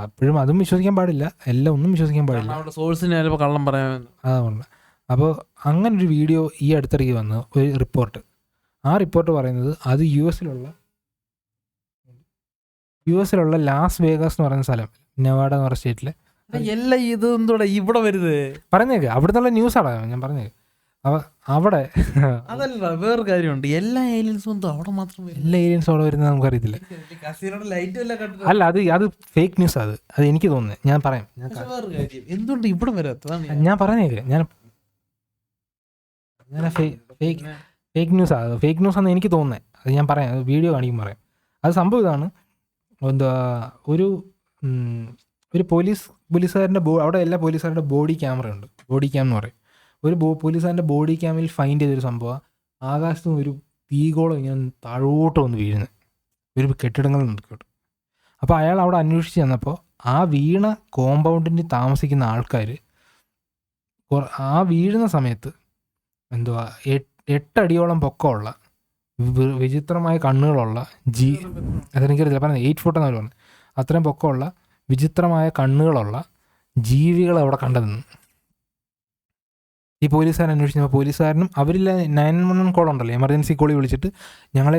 അപ്പോഴും അതും വിശ്വസിക്കാൻ പാടില്ല, എല്ലാം ഒന്നും വിശ്വസിക്കാൻ പാടില്ല. സോഴ്സിന് കള്ളം പറയാൻ അതുകൊണ്ട് അപ്പോൾ അങ്ങനൊരു വീഡിയോ ഈ അടുത്തിടയ്ക്ക് വന്ന ഒരു റിപ്പോർട്ട്. ആ റിപ്പോർട്ട് പറയുന്നത് അത് യുഎസിലുള്ള ലാസ് വേഗാസ് എന്ന് പറയുന്ന സ്ഥലം, നെവാഡ എന്ന് പറയുന്ന സ്റ്റേറ്റിലെ എല്ലാം ഇത് എന്തോടെ ഇവിടെ വരുന്നത് പറയുന്നേക്ക്. അവിടുത്തെ ന്യൂസാണ് ഞാൻ പറഞ്ഞത്. അവിടെ അതല്ല വേറെ കാര്യമുണ്ട്, എല്ലാ ഏലിയൻസും എന്തോ അവിടെ മാത്രം എല്ലാ ഏരിയൻസും അവിടെ വരുന്നത് നമുക്കറിയത്തില്ല. കസീനോടെ ലൈറ്റ് എല്ലാം കണ്ടിട്ട്. അല്ല, അത് ഫേക്ക് ന്യൂസ്. അത് എനിക്ക് തോന്നുന്നത്. ഞാൻ പറയാം. വേറെ കാര്യം എന്തുകൊണ്ട് ഇവിടെ വരാത്തതാണ് ഞാൻ പറഞ്ഞേക്ക്. ഞാൻ ഫേക്ക് ന്യൂസ് ആണെന്ന് എനിക്ക് തോന്നുന്നത്. അത് ഞാൻ പറയാം, അത് വീഡിയോ കാണിക്കും പറയാം. അത് സംഭവം ഇതാണ്. എന്താ ഒരു പോലീസുകാരൻ്റെ അവിടെ എല്ലാ പോലീസുകാരുടെ ബോഡി ക്യാമറ ഉണ്ട്. ബോഡി ക്യാം എന്ന് പറയും. ഒരു പോലീസുകാരൻ്റെ ബോഡി ക്യാമിൽ ഫൈൻഡ് ചെയ്തൊരു സംഭവം, ആകാശത്ത് നിന്ന് ഒരു തീഗോളം ഇങ്ങനെ താഴോട്ട് വന്ന് വീഴുന്നത് ഒരു കെട്ടിടങ്ങളിൽ നിൽക്കട്ടെ. അപ്പോൾ അയാൾ അവിടെ അന്വേഷിച്ച് ചെന്നപ്പോൾ ആ വീണ കോമ്പൗണ്ടിൽ താമസിക്കുന്ന ആൾക്കാർ ആ വീഴുന്ന സമയത്ത് എന്തുവാ 8 അടിയോളം പൊക്കമുള്ള വിചിത്രമായ കണ്ണുകളുള്ള അതെനിക്കറിയില്ല, പറഞ്ഞത് 8 ഫുട്ട് എന്നവർ പറഞ്ഞു. അത്രയും പൊക്കമുള്ള വിചിത്രമായ കണ്ണുകളുള്ള ജീവികൾ അവിടെ കണ്ടെന്ന് ഈ പോലീസുകാരൻ അന്വേഷിച്ചപ്പോൾ പോലീസുകാരനും അവരില്ല 911 കോൾ ഉണ്ടല്ലോ, എമർജൻസി കോളി വിളിച്ചിട്ട് ഞങ്ങളെ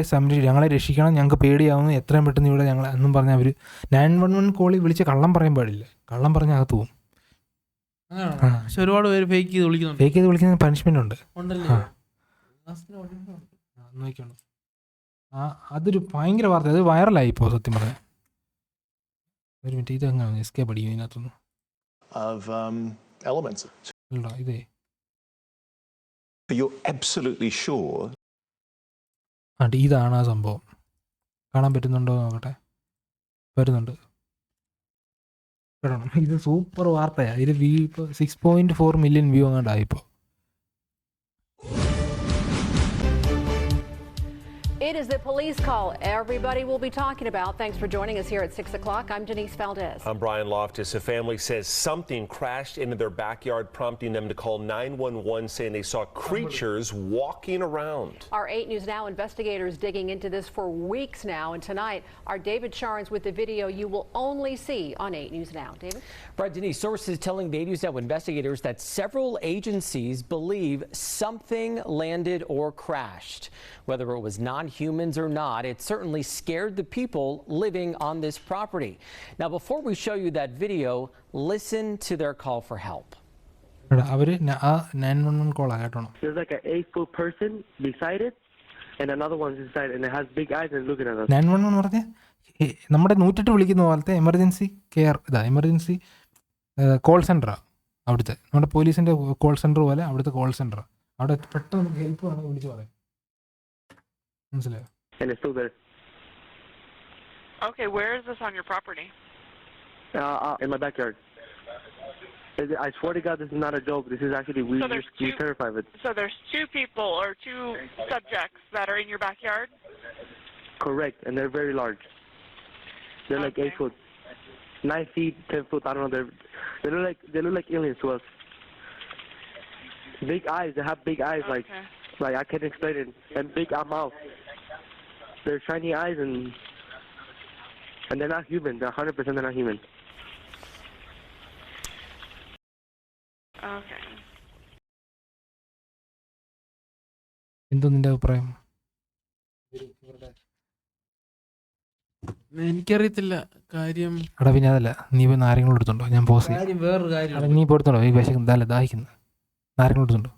രക്ഷിക്കണം, ഞങ്ങൾക്ക് പേടിയാവുന്നു, എത്രയും പെട്ടെന്ന് ഇവിടെ ഞങ്ങൾ എന്നും പറഞ്ഞാൽ അവർ 911 കോളി വിളിച്ച് കള്ളം പറയാൻ പാടില്ല. കള്ളം പറഞ്ഞാൽ അകത്ത് പോകും. പക്ഷെ ഒരുപാട് പേര് ഫേക്ക് ചെയ്ത് വിളിക്കുന്നുണ്ട്. ഫേക്ക് ചെയ്ത് വിളിക്കുന്ന പണിഷ്മെന്റ് ഉണ്ട്. നോക്കിയാണ് അതൊരു ഭയങ്കര വാർത്ത. അത് വൈറലായി ഇപ്പോൾ സത്യം പറയാം. ഒരു മിനിറ്റ്, ഇത് എങ്ങനെ എസ്കേപ്പ് അടിക്കും ഇതിനകത്തൊന്നും ഇതേ. You're absolutely sure? ഇതാണ് ആ സംഭവം. കാണാൻ പറ്റുന്നുണ്ടോ നോക്കട്ടെ. വരുന്നുണ്ട്. ഇത് സൂപ്പർ വാർത്തയാണ്. ഇത് ഇപ്പോൾ 6.4 മില്യൺ വ്യൂ അങ്ങോട്ടായി ഇപ്പോൾ. It is the police call everybody will be talking about. Thanks for joining us here at 6 o'clock. I'm Denise Valdez. I'm Brian Loftus. A family says something crashed into their backyard, prompting them to call 911, saying they saw creatures walking around. Our 8 News Now investigators digging into this for weeks now. And tonight, our David Sharns with the video you will only see on 8 News Now. David? Right, Denise, sources telling the 8 News Now investigators that several agencies believe something landed or crashed. Whether it was non-humans or not, it certainly scared the people living on this property. Now, before we show you that video, listen to their call for help. There's like an 8-foot person beside it, and another one's inside, and it has big eyes and looking at us. 911 പറഞ്ഞാൽ നമ്മുടെ 108 വിളിക്കുന്ന പോലത്തെ emergency care, emergency call സെൻ്ററാണ് അവിടുത്തെ. നമ്മുടെ പോലീസിൻ്റെ call centre പോലെ അവിടുത്തെ call സെൻ്ററാണ്. അവിടെ പെട്ടെന്ന് നമുക്ക് ഹെൽപ്പ് വേണമെങ്കിൽ വിളിച്ച് പറയാം. മനസ്സിലായോ? And it's still there. Okay, where is this on your property? In my backyard. I swear to God, this is not a joke. This is actually we terrified of it. So there's 2 people or 2 subjects that are in your backyard? Correct, and they're very large. They're like 8 foot, 9 feet, 10 foot. I don't know. They look like aliens to us. Big eyes. They have big eyes, like I can't explain it. And big mouth. They're shiny eyes, and they're not human. They're 100% they're not human. Okay. എന്തോ നിന്റെ അഭിപ്രായം? എനിക്കറിയത്തില്ല കാര്യം. എടാ പിന്നെ അതല്ല, നീ പോയി നാരങ്ങളും എടുത്തുണ്ടോ? ഞാൻ പോസ് കാര്യം വേറൊരു കാര്യം. നീ പോടുത്തുണ്ടോ? ഈ വിശക്ക് ദാഹിക്കുന്നു. നാരങ്ങളും എടുത്തുണ്ടോ?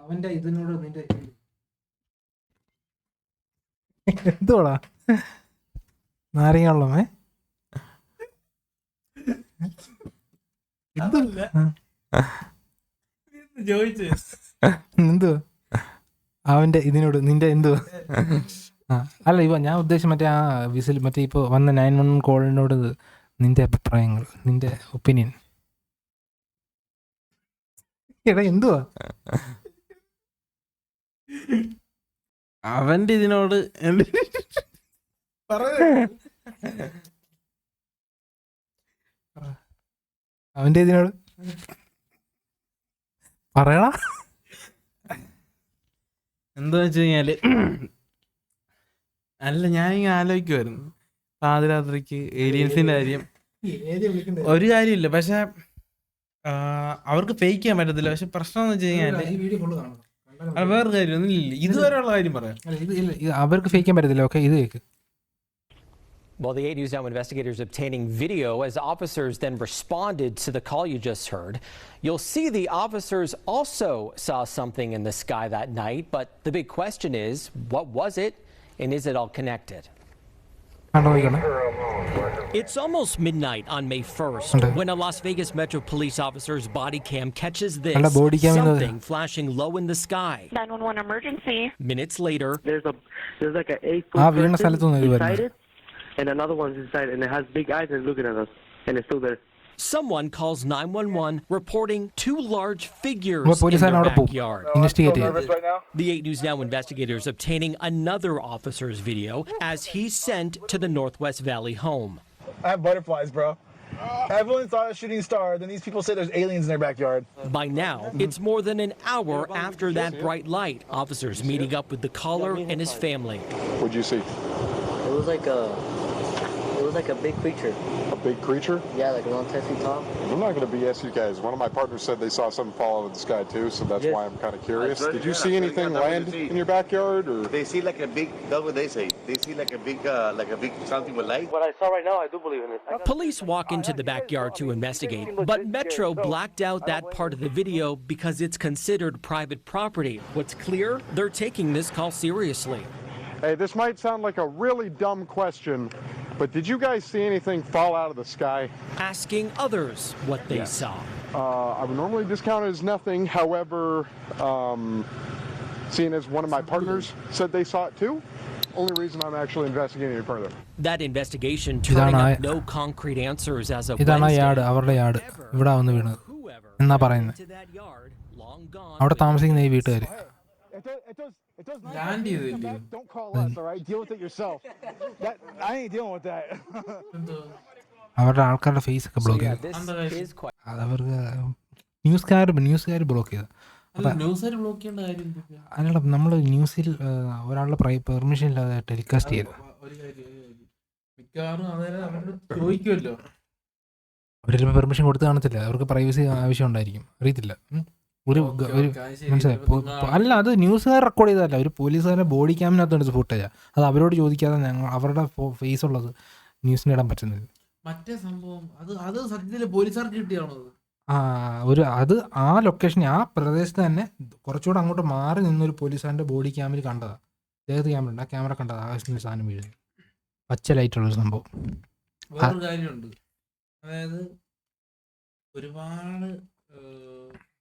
അവന്റെ ഇതിനോട് നിന്റെ എന്തോടാ നാരങ്ങളുള്ളമേ എന്തോ അവന്റെ ഇതിനോട് നിന്റെ എന്തോ അല്ല ഇവ ഞാൻ ഉദ്ദേശിച്ച മറ്റേ ആ വിസിൽ മറ്റേ ഇപ്പോൾ വന്ന 911 കോളിനോട് നിന്റെ അഭിപ്രായങ്ങൾ, നിന്റെ ഒപ്പീനിയൻ. എടാ എന്തുവാ അവന്റെ ഇതിനോട് അവന്റെ ഇതിനോട് പറയടാ. എന്താ വെച്ച് കഴിഞ്ഞാല്, അല്ല ഞാനിങ്ങനെ ആലോചിക്കുമായിരുന്നു പാതിരാത്രിക്ക് ഏലിയൻസിന്റെ കാര്യം. ഒരു കാര്യമില്ല, പക്ഷെ അവർക്ക് ഫേക്ക് ചെയ്യാൻ പറ്റത്തില്ല. പക്ഷെ പ്രശ്നം എന്ന് വെച്ച് കഴിഞ്ഞാല് വേറെ കാര്യം ഒന്നും ഇല്ല. ഇതുവരെയുള്ള കാര്യം പറയാം. അവർക്ക് ഫേക്ക് ചെയ്യാൻ പറ്റത്തില്ല. ഓക്കെ, ഇത് cake. Well, the 8 News Now investigators obtaining video as officers then responded to the call you just heard. You'll see the officers also saw something in the sky that night, but the big question is, what was it, and is it all connected? It's almost midnight on May 1st when a Las Vegas Metro police officer's body cam catches this, something flashing low in the sky. 911 emergency. Minutes later, there's like an 8-foot person inside it, and another one's inside, and it has big eyes and looking at us, and it's still there. someone calls 911 reporting 2 large figures in their backyard. The 8 News Now investigators obtaining another officer's video as he's sent to the Northwest Valley home. I have butterflies, bro. Everyone saw a shooting star, then these people say there's aliens in their backyard. By now, it's more than an hour after that bright light. Officers meeting up with the caller and his family. What'd you see? It was like a big creature. A big creature? Yeah, like around 10 feet tall. I'm not going to BS you guys. One of my partners said they saw something fall out of the sky too, so that's why I'm kind of curious. Did you see anything land in your backyard? Or? They see like a big, that's what they say. They see like a big something with light. What I saw right now, I do believe in it. Police walk into the backyard to investigate, but Metro blacked out that part of the video because it's considered private property. What's clear? They're taking this call seriously. Hey, this might sound like a really dumb question, but did you guys see anything fall out of the sky? Asking others what they saw. I would normally discount it as nothing. However, seeing as one of my partners said they saw it too, only reason I'm actually investigating it further. That investigation turning up no concrete answers as of Wednesday. അവരുടെ yard ഇവിടെ വന്ന് വീണത് എന്നാ പറയുന്നത്. അവിടെ താമസിക്കുന്ന ഈ വീട്ടുകാർ Don't call us, all right? Deal with it yourself. I ain't dealing with that. അവരുടെ ആൾക്കാരുടെ ഫേസ് ഒക്കെ ബ്ലോക്ക് ചെയ്തു. അതവർക്ക് ന്യൂസുകാർ ബ്ലോക്ക് ചെയ്തു. അതിനുള്ള നമ്മൾ ന്യൂസിൽ ഒരാളുടെ പെർമിഷൻ ഇല്ലാതെ ടെലികാസ്റ്റ് ചെയ്തു. അവര് പെർമിഷൻ കൊടുത്ത് കാണത്തില്ല. അവർക്ക് പ്രൈവസി ആവശ്യം ഉണ്ടായിരിക്കും, അറിയത്തില്ല. ഒരു മനസ്സിലായി. അല്ല, അത് ന്യൂസുകാർ റെക്കോർഡ് ചെയ്തതല്ല, ഒരു പോലീസുകാരുടെ ബോഡി ക്യാമിനകത്ത് ഫുട്ടേജാ. അത് അവരോട് ചോദിക്കാതെ അവരുടെ ഫേസ് ഉള്ളത് ന്യൂസിന് ഇടാൻ പറ്റുന്നില്ല. മറ്റേ സംഭവം അത് സത്യത്തിൽ പോലീസുകാർക്ക് കിട്ടിയാണോ? അത് ആ ലൊക്കേഷൻ, ആ പ്രദേശത്ത് തന്നെ കുറച്ചുകൂടെ അങ്ങോട്ട് മാറി നിന്നൊരു പോലീസുകാരൻ്റെ ബോഡി ക്യാമിൽ കണ്ടതാ. ദേഹത്ത് ക്യാമറ ഉണ്ട്, ആ ക്യാമറ കണ്ടതാ. ആവശ്യത്തിന് സാധനം വീഴുന്നത് പച്ച ലൈറ്റുള്ളൊരു സംഭവം. വേറൊരു കാര്യമുണ്ട്, അതായത് ഒരുപാട്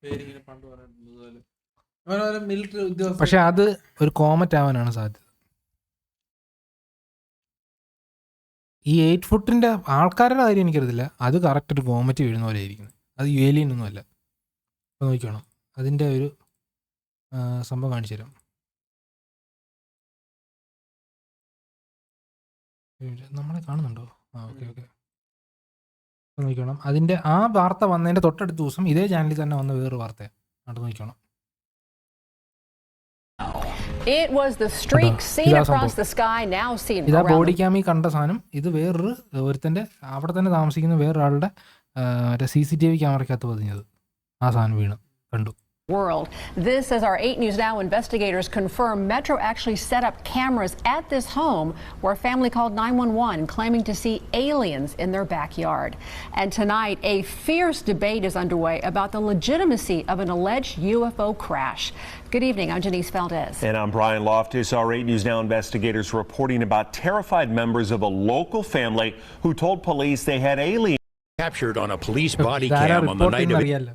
പേരിങ്ങനെ പണ്ട് പറഞ്ഞിട്ടുണ്ട് മിലിറ്ററി ഉദ്യോഗസ്ഥ, പക്ഷെ അത് ഒരു കോമറ്റ് ആവാനാണ് സാധ്യത. ഈ 8 ഫുട്ടിന്റെ ആൾക്കാരുടെ കാര്യം എനിക്കറിയത്തില്ല, അത് കറക്റ്റ് ഒരു കോമറ്റ് വീഴുന്ന പോലെ ഇരിക്കുന്നത്. അത് ഏലിയൻ ഒന്നും അല്ല. അപ്പോൾ നോക്കണം, അതിൻ്റെ ഒരു സംഭവം കാണിച്ചു തരാം. നമ്മളെ കാണുന്നുണ്ടോ? ഓക്കെ. നോക്കണം, അതിൻ്റെ ആ വാർത്ത വന്നതിൻ്റെ തൊട്ടടുത്ത ദിവസം ഇതേ ചാനലിൽ തന്നെ വന്ന വേറൊരു വാർത്ത അത് നോക്കണം. It was the streak seen across the sky, now seen around. ഇതാ ബോഡി ക്യാമിൽ കണ്ട സാധനം. ഇത് വേറൊരു ഒരുത്തൻ്റെ അവിടെ തന്നെ താമസിക്കുന്ന വേറൊരാളുടെ CCTV ക്യാമറയ്ക്കകത്ത് പതിഞ്ഞത്. ആ സാധനം വീണ് കണ്ടു. World. This as our 8 News Now investigators confirm Metro actually set up cameras at this home where a family called 911 claiming to see aliens in their backyard. And tonight, a fierce debate is underway about the legitimacy of an alleged UFO crash. Good evening, I'm Janice Valdez. And I'm Brian Loftus. Our 8 News Now investigators reporting about terrified members of a local family who told police they had aliens captured on a police body cam on the night of it.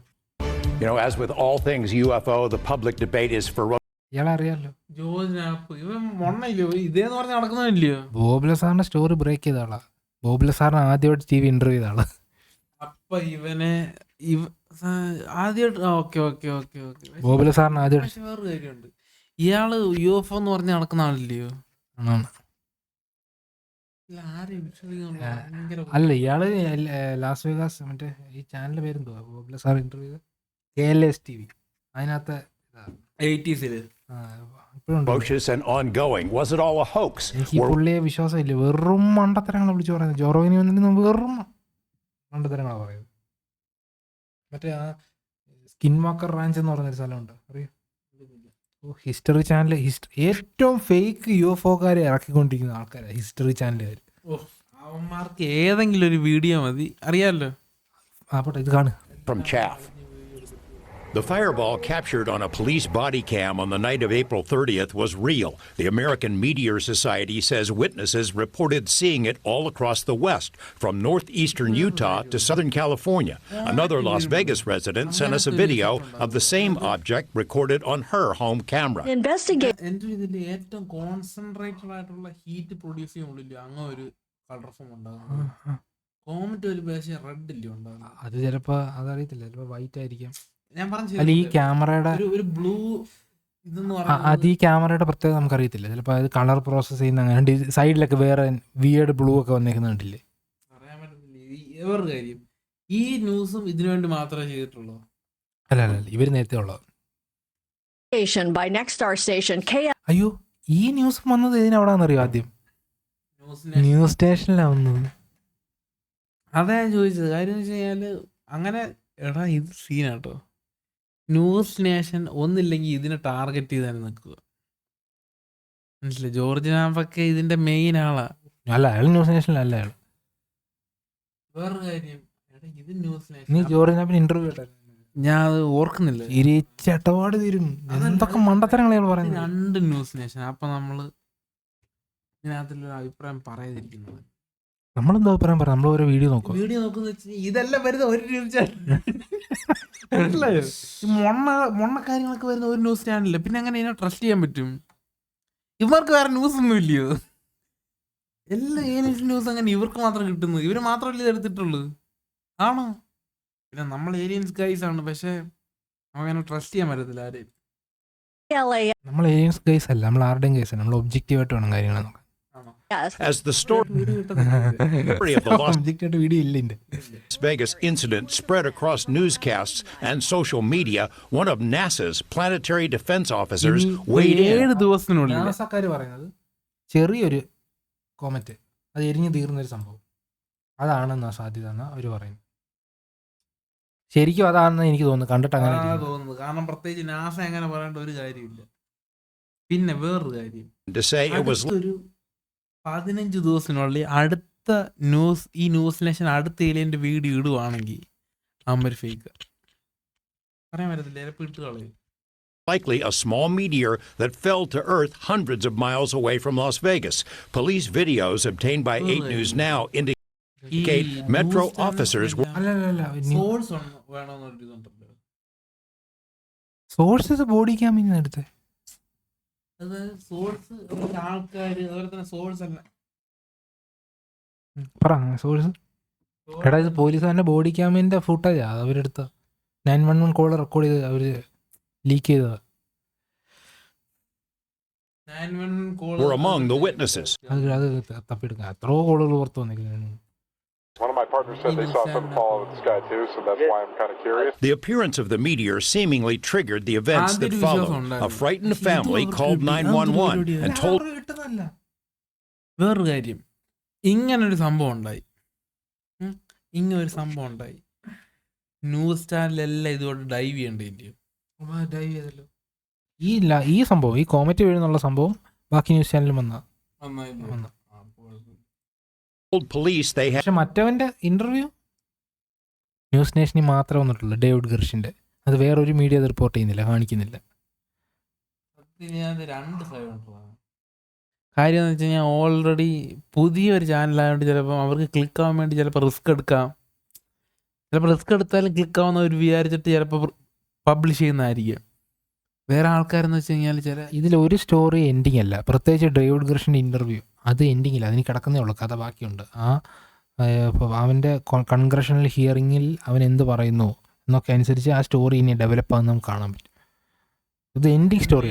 You know, as with all things UFO, the public debate is ferocious. ബോബ്ല സാറിന്റെ story break ചെയ്ത ആളാ. ബോബ്ല സാറിന് ആദ്യമായിട്ട് TV interview ചെയ്ത ആളാ. അപ്പൊ ഇവനെ ആദ്യമായിട്ട് ബോബ്ല സാറിന് ആദ്യമായിട്ട്. വേറൊരു കാര്യമുണ്ട്, ഇയാള് UFO എന്ന് പറഞ്ഞ് നടക്കുന്ന ആളില്ലയോ? അല്ല, ഇയാള് ലാസ് വേഗാസ് മറ്റേ ഈ ചാനലിന്റെ പേരെന്തോ ബോബ്ല സാർ ഇന്റർവ്യൂ KLS TV അതിനകത്ത് 80s and ongoing. Was it all a hoax? എനിക്ക് പുള്ളിയെ വിശ്വാസമില്ല. വെറും മണ്ടത്തരങ്ങളെ വിളിച്ചു പറയുന്നത്. ജോറോഗിനി വന്നിട്ട് വെറും മണ്ടത്തരങ്ങളാണ് പറയുന്നത്. മറ്റേ ആ സ്കിൻ വാക്കർ റാഞ്ച് എന്ന് പറഞ്ഞൊരു സ്ഥലമുണ്ട്, അറിയോ? ഹിസ്റ്ററി ചാനൽ ഏറ്റവും ഫേക്ക് UFOക്കാരെ ഇറക്കിക്കൊണ്ടിരിക്കുന്ന ആൾക്കാരാണ് ഹിസ്റ്ററി ചാനലുകാർ. അവന്മാർക്ക് ഏതെങ്കിലും ഒരു വീഡിയോ മതി, അറിയാമല്ലോ. ഇത് കാണും. From chaff. The fireball captured on a police body cam on the night of April 30th was real. The American Meteor Society says witnesses reported seeing it all across the West, from northeastern Utah to Southern California. Another Las Vegas resident sent us a video of the same object recorded on her home camera. ഇതിന്റെ ഏറ്റവും concentrated ആയിട്ടുള്ള heat produce ചെയ്യുന്നില്ല, അങ്ങനെ ഒരു colour form ഉണ്ടാകും. Comet ഒരു പക്ഷേ red ഇല്ലേ ഉണ്ടാകും. അത് ചിലപ്പോ അതറിയത്തില്ല, ചിലപ്പോ വൈറ്റ് ആയിരിക്കാം. ഞാൻ അല്ല ഈ ക്യാമറയുടെ ഒരു ബ്ലൂ ഇതെന്ന് അത് ഈ ക്യാമറയുടെ പ്രത്യേകത നമുക്കറിയത്തില്ല. ചിലപ്പോൾ അത് കളർ പ്രോസസ് ചെയ്യുന്ന അങ്ങനെ സൈഡിലൊക്കെ വേറെ വിയേർഡ് ബ്ലൂ ഒക്കെ വന്നേക്കുന്നുണ്ടല്ലേ. പറയാൻ പറ്റത്തില്ല. വേറൊരു കാര്യം, ഈ ന്യൂസും ഇതിനു വേണ്ടി മാത്രമേ ചെയ്തിട്ടുള്ളൂ. അല്ല ഇവർ നേരത്തെ ഉള്ളത്. അയ്യോ, ഈ ന്യൂസ് വന്നത് ഇതിനവിടാന്നറിയോ? ആദ്യം ന്യൂസ് സ്റ്റേഷനിലാവുന്നത്. അതാ ഞാൻ ചോദിച്ചത്. കാര്യം എന്ന് വെച്ച് കഴിഞ്ഞാൽ അങ്ങനെ എടാ ഇത് സീനാട്ടോ. ന്യൂസ് നേഷൻ ഒന്നില്ലെങ്കിൽ ഇതിനെ ടാർഗറ്റ് ചെയ്ത് തന്നെ നിൽക്കുക. മനസ്സിലായി? ജോർജ് നാമ്പൊക്കെ ഇതിന്റെ മെയിൻ ആളാ. അല്ല, അയാൾ ന്യൂസ് നേഷനിലല്ല. അയാൾ വേറൊരു കാര്യം, എടാ ഇത് ന്യൂസ് നീ നേഷൻ ജോർജ് നാമ്പിന് ഇന്റർവ്യൂ ഞാൻ അത് ഓർക്കുന്നില്ല. ചട്ടപാട് തീരും. എന്തൊക്കെ മണ്ടത്തരങ്ങൾ അയാൾ പറയുന്നത്. 2 ന്യൂസ് നേഷൻ. അപ്പൊ നമ്മള് ഇതിനകത്തുള്ള അഭിപ്രായം പറയാതിരിക്കുന്നത്. നമ്മളെന്താ അഭിപ്രായം പറയാം? നമ്മൾ ഓരോ വീഡിയോ നോക്കും. വീഡിയോ നോക്കുന്ന ഇതെല്ലാം വരുന്ന ഒരു ന്യൂസ് ചാനൽ. മൊണ്ണ കാര്യങ്ങളൊക്കെ വരുന്ന ഒരു ന്യൂസ് ചാനലില്ല. പിന്നെ അങ്ങനെ ഇതിനെ ട്രസ്റ്റ് ചെയ്യാൻ പറ്റും? ഇവർക്ക് വേറെ ന്യൂസ് ഒന്നും ഇല്ലയോ? എല്ലാ ഏലിയൻസ് ന്യൂസ് അങ്ങനെ ഇവർക്ക് മാത്രം കിട്ടുന്നു. ഇവര് മാത്രമല്ലേ ഇത് എടുത്തിട്ടുള്ളൂ? ആണോ? പിന്നെ നമ്മൾ ഏലിയൻസ് ഗൈസ് ആണ്, പക്ഷെ നമുക്കങ്ങനെ ട്രസ്റ്റ് ചെയ്യാൻ പറ്റത്തില്ല ആരെയും. നമ്മൾ ഏലിയൻസ് ഗൈസ് അല്ല, നമ്മൾ ആരുടെയും ഗൈസ് അല്ല. നമ്മൾ ഒബ്ജക്റ്റീവായിട്ട് വേണം കാര്യങ്ങൾ നോക്കാം. As the story of the Las Vegas incident spread across newscasts and social media, one of NASA's planetary defense officers weighed in. 7 ദിവസത്തിനുള്ളിൽ നാസക്കാർ പറയുന്നത് ചെറിയൊരു കോമറ്റ്, അത് എരിഞ്ഞു തീർന്നൊരു സംഭവം, അതാണെന്നാ സാധ്യത എന്നാ അവർ പറയുന്നത്. ശരിക്കും അതാണെന്ന് എനിക്ക് തോന്നുന്നു, കണ്ടിട്ട് അങ്ങനെ തോന്നുന്നു. കാരണം പ്രത്യേകിച്ച് നാസ അങ്ങനെ പറയേണ്ട ഒരു കാര്യമില്ല. പിന്നെ വേറൊരു കാര്യം, To say it was ഒരു 15 ദിവസത്തിനുള്ളിൽ അടുത്ത ഈ ന്യൂസ് നേഷൻ അടുത്ത ഏലിയൻ്റെ വീഡിയോ ഇടുവാണെങ്കിൽ അമ്മര് ഫേക്ക് പറയാൻ പറ്റത്തില്ല, ചിലപ്പോൾ ഇട്ട് കളയും. likely a small meteor that fell to Earth hundreds of miles away from Las Vegas. Police videos obtained by 8 News Now indicate Metro officers were source വേണമെന്നൊരു ഇതുണ്ടല്ലോ. സോഴ്സസ് ബോഡി ക്യാമിന്ന് എടുത്തേ. അതായത് സോഴ്സ് ആൾക്കാർ അതുപോലെ തന്നെ സോഴ്സ് അല്ല പറ സോഴ്സ്. എടാ ഇത് പോലീസുകാരൻ്റെ ബോഡി ക്യാമിൻ്റെ ഫുട്ടേജാ അവരെടുത്ത 911 കോൾ റെക്കോർഡ് ചെയ്ത് അവർ ലീക്ക് ചെയ്തതാ. were among the witnesses. അത് തപ്പിയെടുക്കാം. എത്രയോ കോളുകൾ പുറത്ത് വന്നിരിക്കുന്നു. One of my partners said they saw something fall out of the sky too, so that's why I'm kind of curious. The appearance of the meteor seemingly triggered the events that followed. A frightened family called 911 and told. വേറൊരു കാര്യം, ഇങ്ങനൊരു സംഭവം ഉണ്ടായി. News ചാനലെല്ലാം ഇതുകൊണ്ട് dive ചെയ്യേണ്ടിയോ? Dive ചെയ്തല്ലോ. ഈ സംഭവം, ഈ കോമറ്റ് വീഴുന്നുള്ള സംഭവം ബാക്കി ന്യൂസ് ചാനലിൽ വന്ന. Police they had. പക്ഷെ മറ്റവൻ്റെ ഇന്റർവ്യൂ ന്യൂസ് നേഷനിൽ മാത്രമേ വന്നിട്ടുള്ളൂ, ഡേവിഡ് ഗർഷിൻ്റെ. അത് വേറൊരു മീഡിയ അത് റിപ്പോർട്ട് ചെയ്യുന്നില്ല, കാണിക്കുന്നില്ല. കാര്യം എന്ന് വെച്ച് കഴിഞ്ഞാൽ ഓൾറെഡി പുതിയൊരു ചാനലായതുകൊണ്ട് ചിലപ്പോൾ അവർക്ക് ക്ലിക്ക് ആവാൻ വേണ്ടി ചിലപ്പോൾ റിസ്ക് എടുക്കാം. ചിലപ്പോൾ റിസ്ക് എടുത്താലും ക്ലിക്ക് ആവുന്നവർ വിചാരിച്ചിട്ട് ചിലപ്പോൾ പബ്ലിഷ് ചെയ്യുന്നതായിരിക്കും. വേറെ ആൾക്കാരെന്ന് വെച്ച് കഴിഞ്ഞാൽ ഇതിലൊരു സ്റ്റോറി എൻഡിങ് അല്ല, പ്രത്യേകിച്ച് ഡേവിഡ് ഗർഷിൻ്റെ ഇന്റർവ്യൂ അത് എൻഡിങ് ഇല്ല, അതിന് കിടക്കുന്നേ ഉള്ളൂ, കഥ ബാക്കിയുണ്ട്. അവൻ്റെ കൺഗ്രഷണൽ ഹിയറിങ്ങിൽ അവൻ എന്ത് പറയുന്നു എന്നൊക്കെ അനുസരിച്ച് ആ സ്റ്റോറി ഇനി ഡെവലപ്പ് ആകുന്ന നമുക്ക് കാണാൻ പറ്റും. ഇത് ending story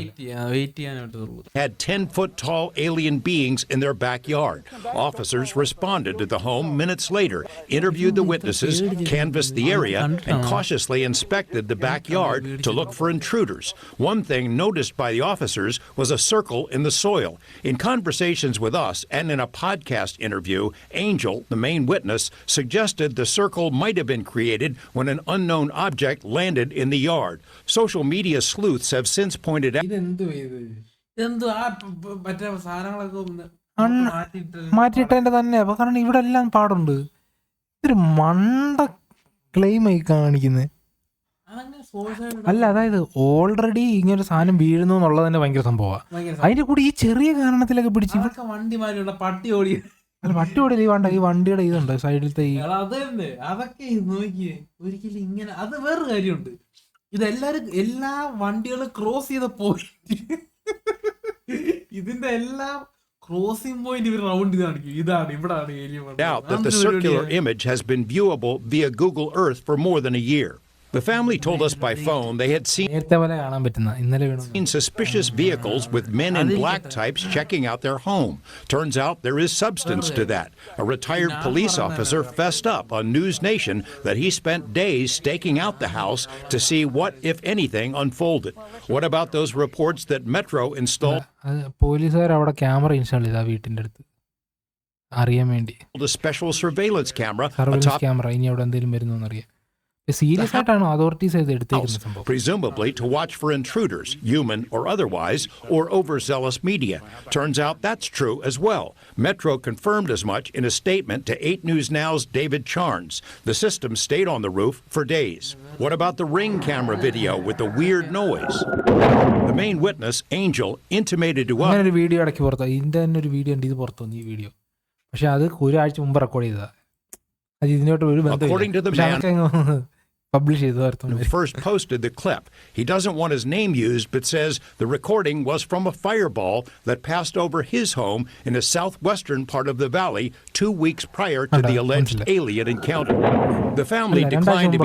had 10-foot-tall alien beings in their backyard. Officers responded to the home minutes later, interviewed the witnesses, canvassed the area, and cautiously inspected the backyard to look for intruders. One thing noticed by the officers was a circle in the soil. In conversations with us and in a podcast interview, Angel, the main witness, suggested the circle might have been created when an unknown object landed in the yard. Social media sleuths have since pointed out. മാറ്റിയിട്ടതിൻ്റെ തന്നെ. അപ്പോൾ കാരണം ഇവിടെ എല്ലാം പാടുണ്ട്. ഇതൊരു മണ്ട ക്ലെയിമായി കാണിക്കുന്നത്. അല്ല, അതായത് ഓൾറെഡി ഇങ്ങനൊരു സാധനം വീഴുന്നു എന്നുള്ളത് തന്നെ ഭയങ്കര സംഭവമാണ്. അതിൻ്റെ കൂടി ഈ ചെറിയ കാരണത്തിലൊക്കെ പിടിച്ച് വണ്ടി മാറിയുള്ള പട്ടി ഓടി. അല്ല, പട്ടി ഓടി ഈ വണ്ടിയുടെ ഇതുണ്ട് സൈഡിലത്തെ ഈ അതൊക്കെ നോക്കിയേ. ഒരിക്കലും ഇങ്ങനെ അത് വേറൊരു കാര്യമുണ്ട്. ഇതെല്ലാരും എല്ലാ വണ്ടികളും ക്രോസ് ചെയ്ത പോയിന്റ്, ഇതിന്റെ എല്ലാം ക്രോസിംഗ് പോയിന്റ് ഇവർ റൗണ്ട് കാണിക്കും. ഇതാണ് ഇവിടാണ് area. Doubt that the circular image has been viewable via Google Earth for more than a year. The family told us by phone they had seen suspicious vehicles with men in black types checking out their home. Turns out there is substance to that. A retired police officer fessed up on News Nation that he spent days staking out the house to see what, if anything, unfolded. What about those reports that Metro installed a special surveillance camera atop serious ആയിട്ടാണ് authorities ഇത് എടുത്തേക്കുന്നത് സംഭവം. presumably to watch for intruders, human or otherwise, or overzealous media. Turns out that's true as well. Metro confirmed as much in a statement to 8 News Now's David Charnes. The system stayed on the roof for days. What about the Ring camera video with the weird noise? The main witness, Angel, intimated to us. ഒരു video ഇടയ്ക്ക് പുറത്തു, ഇതിൻ്റെ തന്നെ ഒരു video ഉണ്ട്, ഇത് പുറത്തു വന്നു ഈ വീഡിയോ. പക്ഷെ അത് ഒരാഴ്ച മുമ്പ് റെക്കോർഡ് ചെയ്തതാണ്. അത് ഇതിനോട്ട് ഒരു ബന്ധമില്ല. Publish who first posted the clip. He doesn't want his name used, but says the recording was from a fireball that passed over his home in the southwestern part of the valley 2 weeks prior to the alleged alien encounter. The family declined to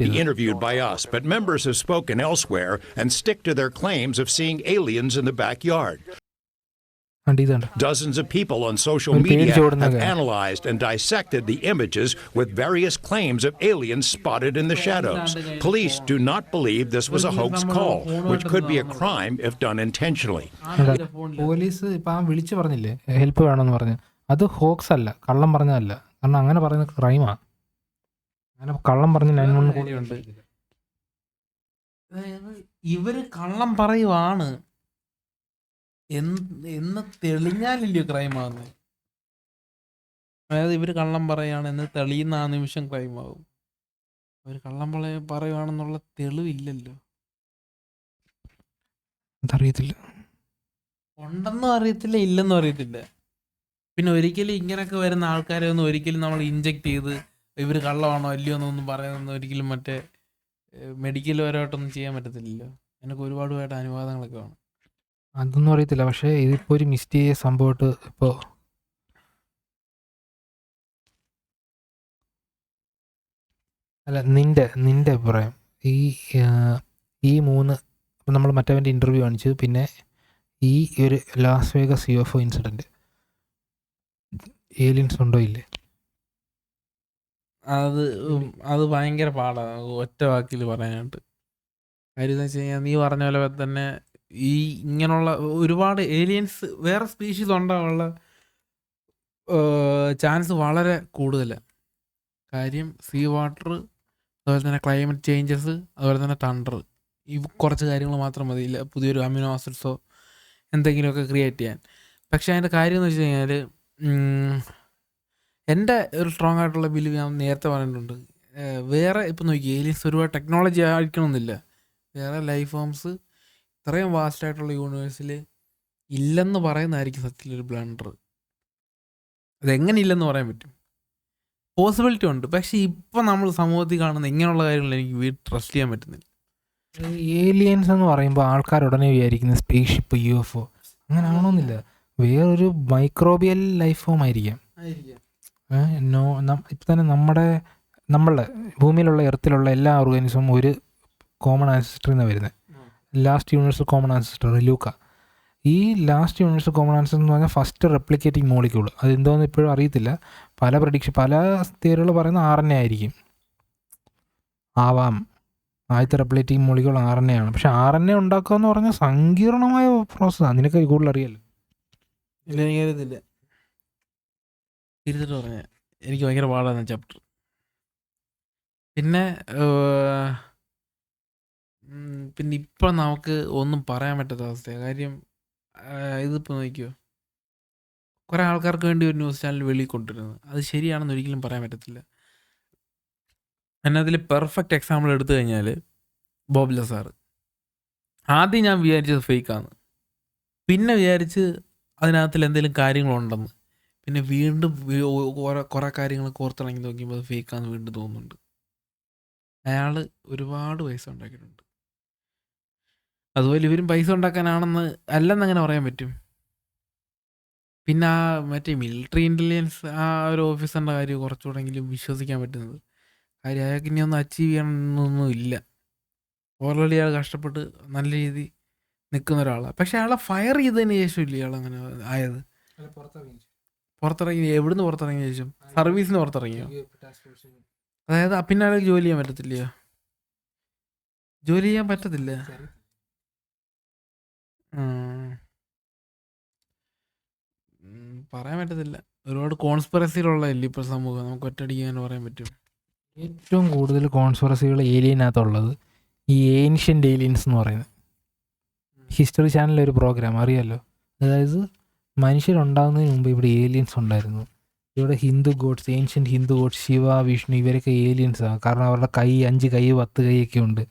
be interviewed by us, but members have spoken elsewhere and stick to their claims of seeing aliens in the backyard. Dozens of people on social media have analyzed and dissected the images with various claims of aliens spotted in the shadows. Police do not believe this was a hoax call, which could be a crime if done intentionally. Police ഇപ്പം വിളിച്ചു പറഞ്ഞില്ലേ help വേണമെന്ന് പറഞ്ഞു, അത് hoax അല്ല, കള്ളം പറഞ്ഞതല്ല. കാരണം അങ്ങനെ പറയുന്ന ക്രൈമാണ്. അങ്ങനെ കള്ളം പറഞ്ഞ 911 കൂടിയുണ്ട്. ഇവര് കള്ളം പറയുവാണ് എന്ന് തെളിഞ്ഞാലില്ലയോ ക്രൈമാകുന്നത്. അതായത് ഇവർ കള്ളം പറയുകയാണ് എന്ന് തെളിയുന്ന ആ നിമിഷം ക്രൈമാകും. അവർ കള്ളം പറയുവാണെന്നുള്ള തെളിവില്ലല്ലോ. അതറിയത്തില്ല, ഉണ്ടെന്നും അറിയത്തില്ല, ഇല്ലെന്നും അറിയത്തില്ല. പിന്നെ ഒരിക്കലും ഇങ്ങനെയൊക്കെ വരുന്ന ആൾക്കാരെ ഒന്നും ഒരിക്കലും നമ്മൾ ഇൻജെക്ട് ചെയ്ത് ഇവർ കള്ളമാണോ അല്ലയോ എന്നൊന്നും പറയുന്നൊന്നും ഒരിക്കലും മറ്റേ മെഡിക്കൽ പരമായിട്ടൊന്നും ചെയ്യാൻ പറ്റത്തില്ലല്ലോ. എനിക്ക് ഒരുപാട് അനുവാദങ്ങളൊക്കെ വേണം. അതൊന്നും അറിയത്തില്ല. പക്ഷേ ഇതിപ്പോൾ ഒരു മിസ്റ്റീരിയസ് സംഭവമായിട്ട് ഇപ്പോൾ അല്ല, നിൻ്റെ അഭിപ്രായം ഈ 3 ഇപ്പം നമ്മൾ മറ്റവൻ്റെ ഇൻ്റർവ്യൂ കാണിച്ചു, പിന്നെ ഈ ഒരു Las Vegas UFO incident, aliens ഉണ്ടോ ഇല്ലേ? അത് ഭയങ്കര പാടാണ് ഒറ്റ വാക്കിൽ പറയാനായിട്ട്. കാര്യം എന്ന് വെച്ച് കഴിഞ്ഞാൽ നീ പറഞ്ഞ പോലെ തന്നെ ഈ ഇങ്ങനെയുള്ള ഒരുപാട് ഏലിയൻസ് വേറെ സ്പീഷീസ് ഉണ്ടാകാനുള്ള ചാൻസ് വളരെ കൂടുതലാണ്. കാര്യം സീ വാട്ടർ, അതുപോലെ തന്നെ ക്ലൈമറ്റ് ചേഞ്ചസ്, അതുപോലെ തന്നെ ടണ്ടർ, ഈ കുറച്ച് കാര്യങ്ങൾ മാത്രം മതി പുതിയൊരു അമിനോ ആസിഡ്സോ എന്തെങ്കിലുമൊക്കെ ക്രിയേറ്റ് ചെയ്യാൻ. പക്ഷേ അതിൻ്റെ കാര്യം എന്ന് വെച്ച് കഴിഞ്ഞാൽ എൻ്റെ ഒരു സ്ട്രോങ് ആയിട്ടുള്ള ബിലീവ് ഞാൻ നേരത്തെ പറഞ്ഞിട്ടുണ്ട്. വേറെ ഇപ്പം നോക്കി ഏലിയൻസ് ഒരുപാട് ടെക്നോളജി ആയിരിക്കണമെന്നില്ല. വേറെ ലൈഫ് ഫോംസ് ഇത്രയും വാസ്റ്റ് ആയിട്ടുള്ള യൂണിവേഴ്സിൽ ഇല്ലെന്ന് പറയുന്നതായിരിക്കും സത്യത്തിലൊരു ബ്ലണ്ടർ. അതെങ്ങനെ ഇല്ലെന്ന് പറയാൻ പറ്റും? പോസിബിലിറ്റി ഉണ്ട്. പക്ഷേ ഇപ്പം നമ്മൾ സമൂഹത്തിൽ കാണുന്ന ഇങ്ങനെയുള്ള കാര്യങ്ങൾ എനിക്ക് ട്രസ്റ്റ് ചെയ്യാൻ പറ്റുന്നില്ല. ഏലിയൻസ് എന്ന് പറയുമ്പോൾ ആൾക്കാർ ഉടനെ വിചാരിക്കുന്നത് സ്പേസ് ഷിപ്പ്, UFO അങ്ങനെ ആവണമെന്നില്ല. വേറൊരു മൈക്രോബിയൽ ലൈഫ് ഫോം ആയിരിക്കാം. ഇപ്പം തന്നെ നമ്മളുടെ ഭൂമിയിലുള്ള എർത്തിലുള്ള എല്ലാ ഓർഗാനിസവും ഒരു കോമൺ ആൻസിസ്റ്ററിൽ നിന്നാണ് വരുന്നത്. ലാസ്റ്റ് യൂണിവേഴ്സൽ കോമൺ ആൻസിസ്റ്റർ ലൂക്ക. ഈ ലാസ്റ്റ് യൂണിവേഴ്സൽ കോമൺ ആൻസിസ്റ്റർ എന്ന് പറഞ്ഞാൽ ഫസ്റ്റ് റെപ്ലിക്കേറ്റിംഗ് മോളിക്യൂൾ. അതെന്തോന്ന് ഇപ്പോഴും അറിയത്തില്ല. പല തിയറികൾ പറയുന്ന RNA ആയിരിക്കും. ആവാം, ആദ്യത്തെ റെപ്ലിക്കേറ്റിംഗ് മോളിക്യൂൾ RNA ആണ്. പക്ഷെ RNA ഉണ്ടാക്കുക എന്ന് പറഞ്ഞാൽ സങ്കീർണമായ പ്രോസസ്സാണ്. നിനക്ക് കൂടുതൽ അറിയാമല്ലോ. ഇല്ല, എനിക്കറിയത്തില്ല. തിരിച്ചിട്ട് പറഞ്ഞ എനിക്ക് ഭയങ്കര പാടാണ് ചാപ്റ്റർ. പിന്നെ ഇപ്പം നമുക്ക് ഒന്നും പറയാൻ പറ്റാത്ത അവസ്ഥയാണ്. കാര്യം ഇതിപ്പോൾ നോക്കിയോ, കുറേ ആൾക്കാർക്ക് വേണ്ടി ഒരു ന്യൂസ് ചാനൽ വെളിയിൽ കൊണ്ടുവരുന്നത്. അത് ശരിയാണെന്ന് ഒരിക്കലും പറയാൻ പറ്റത്തില്ല. എന്നതിൽ പെർഫെക്റ്റ് എക്സാമ്പിൾ എടുത്തു കഴിഞ്ഞാൽ ബോബ്ല സാറ്. ആദ്യം ഞാൻ വിചാരിച്ചത് ഫേക്കാണ്, പിന്നെ വിചാരിച്ച് അതിനകത്തിൽ എന്തെങ്കിലും കാര്യങ്ങളുണ്ടെന്ന്, പിന്നെ വീണ്ടും കുറേ കാര്യങ്ങൾ കോർത്തിണങ്ങി നോക്കിയപ്പോൾ അത് ഫേക്കാന്ന് വീണ്ടും തോന്നുന്നുണ്ട്. അയാൾ ഒരുപാട് പൈസ ഉണ്ടാക്കിയിട്ടുണ്ട്. അതുപോലെ ഇവരും പൈസ ഉണ്ടാക്കാനാണെന്ന് അല്ലെന്നങ്ങനെ പറയാൻ പറ്റും. പിന്നെ ആ മറ്റേ മിലിറ്ററി ഇൻ്റലിജൻസ് ആ ഒരു ഓഫീസറിൻ്റെ കാര്യം കുറച്ചുകൂടെങ്കിലും വിശ്വസിക്കാൻ പറ്റുന്നത്. കാര്യം അയാൾക്ക് ഇനി ഒന്നും അച്ചീവ് ചെയ്യണമെന്നൊന്നും ഇല്ല. ഓൾറെഡി അയാൾ കഷ്ടപ്പെട്ട് നല്ല രീതിയിൽ നിൽക്കുന്ന ഒരാളാണ്. പക്ഷെ അയാളെ ഫയർ ചെയ്തതിന് ശേഷം ഇല്ല ഇയാൾ അങ്ങനെ ആയത്. പുറത്തിറങ്ങി എവിടുന്ന് പുറത്തിറങ്ങിയ ശേഷം സർവീസിന് പുറത്തിറങ്ങിയോ? അതായത് പിന്നെ അയാൾക്ക് ജോലി ചെയ്യാൻ പറ്റത്തില്ലയോ? ജോലി ചെയ്യാൻ പറ്റത്തില്ല. പറയാൻ പറ്റത്തില്ല. ഒരുപാട് കോൺസ്പിറസിയിലുള്ളതല്ലേ ഇപ്പോൾ സമൂഹം. നമുക്ക് ഒറ്റയടിക്കാൻ പറയാൻ പറ്റും. ഏറ്റവും കൂടുതൽ കോൺസ്പിറസികൾ ഏലിയനകത്തുള്ളത് ഈ ഏൻഷ്യൻ്റ് ഏലിയൻസ് എന്ന് പറയുന്നത്. ഹിസ്റ്ററി ചാനലിലെ ഒരു പ്രോഗ്രാം അറിയാമല്ലോ. അതായത് മനുഷ്യരുണ്ടാകുന്നതിന് മുമ്പ് ഇവിടെ ഏലിയൻസ് ഉണ്ടായിരുന്നു. ഇവിടെ Hindu gods, ancient Hindu gods, Shiva, Vishnu, ഇവരൊക്കെ ഏലിയൻസാണ്. കാരണം അവരുടെ കൈ 5 കൈ 10 കൈയൊക്കെ ഉണ്ട്.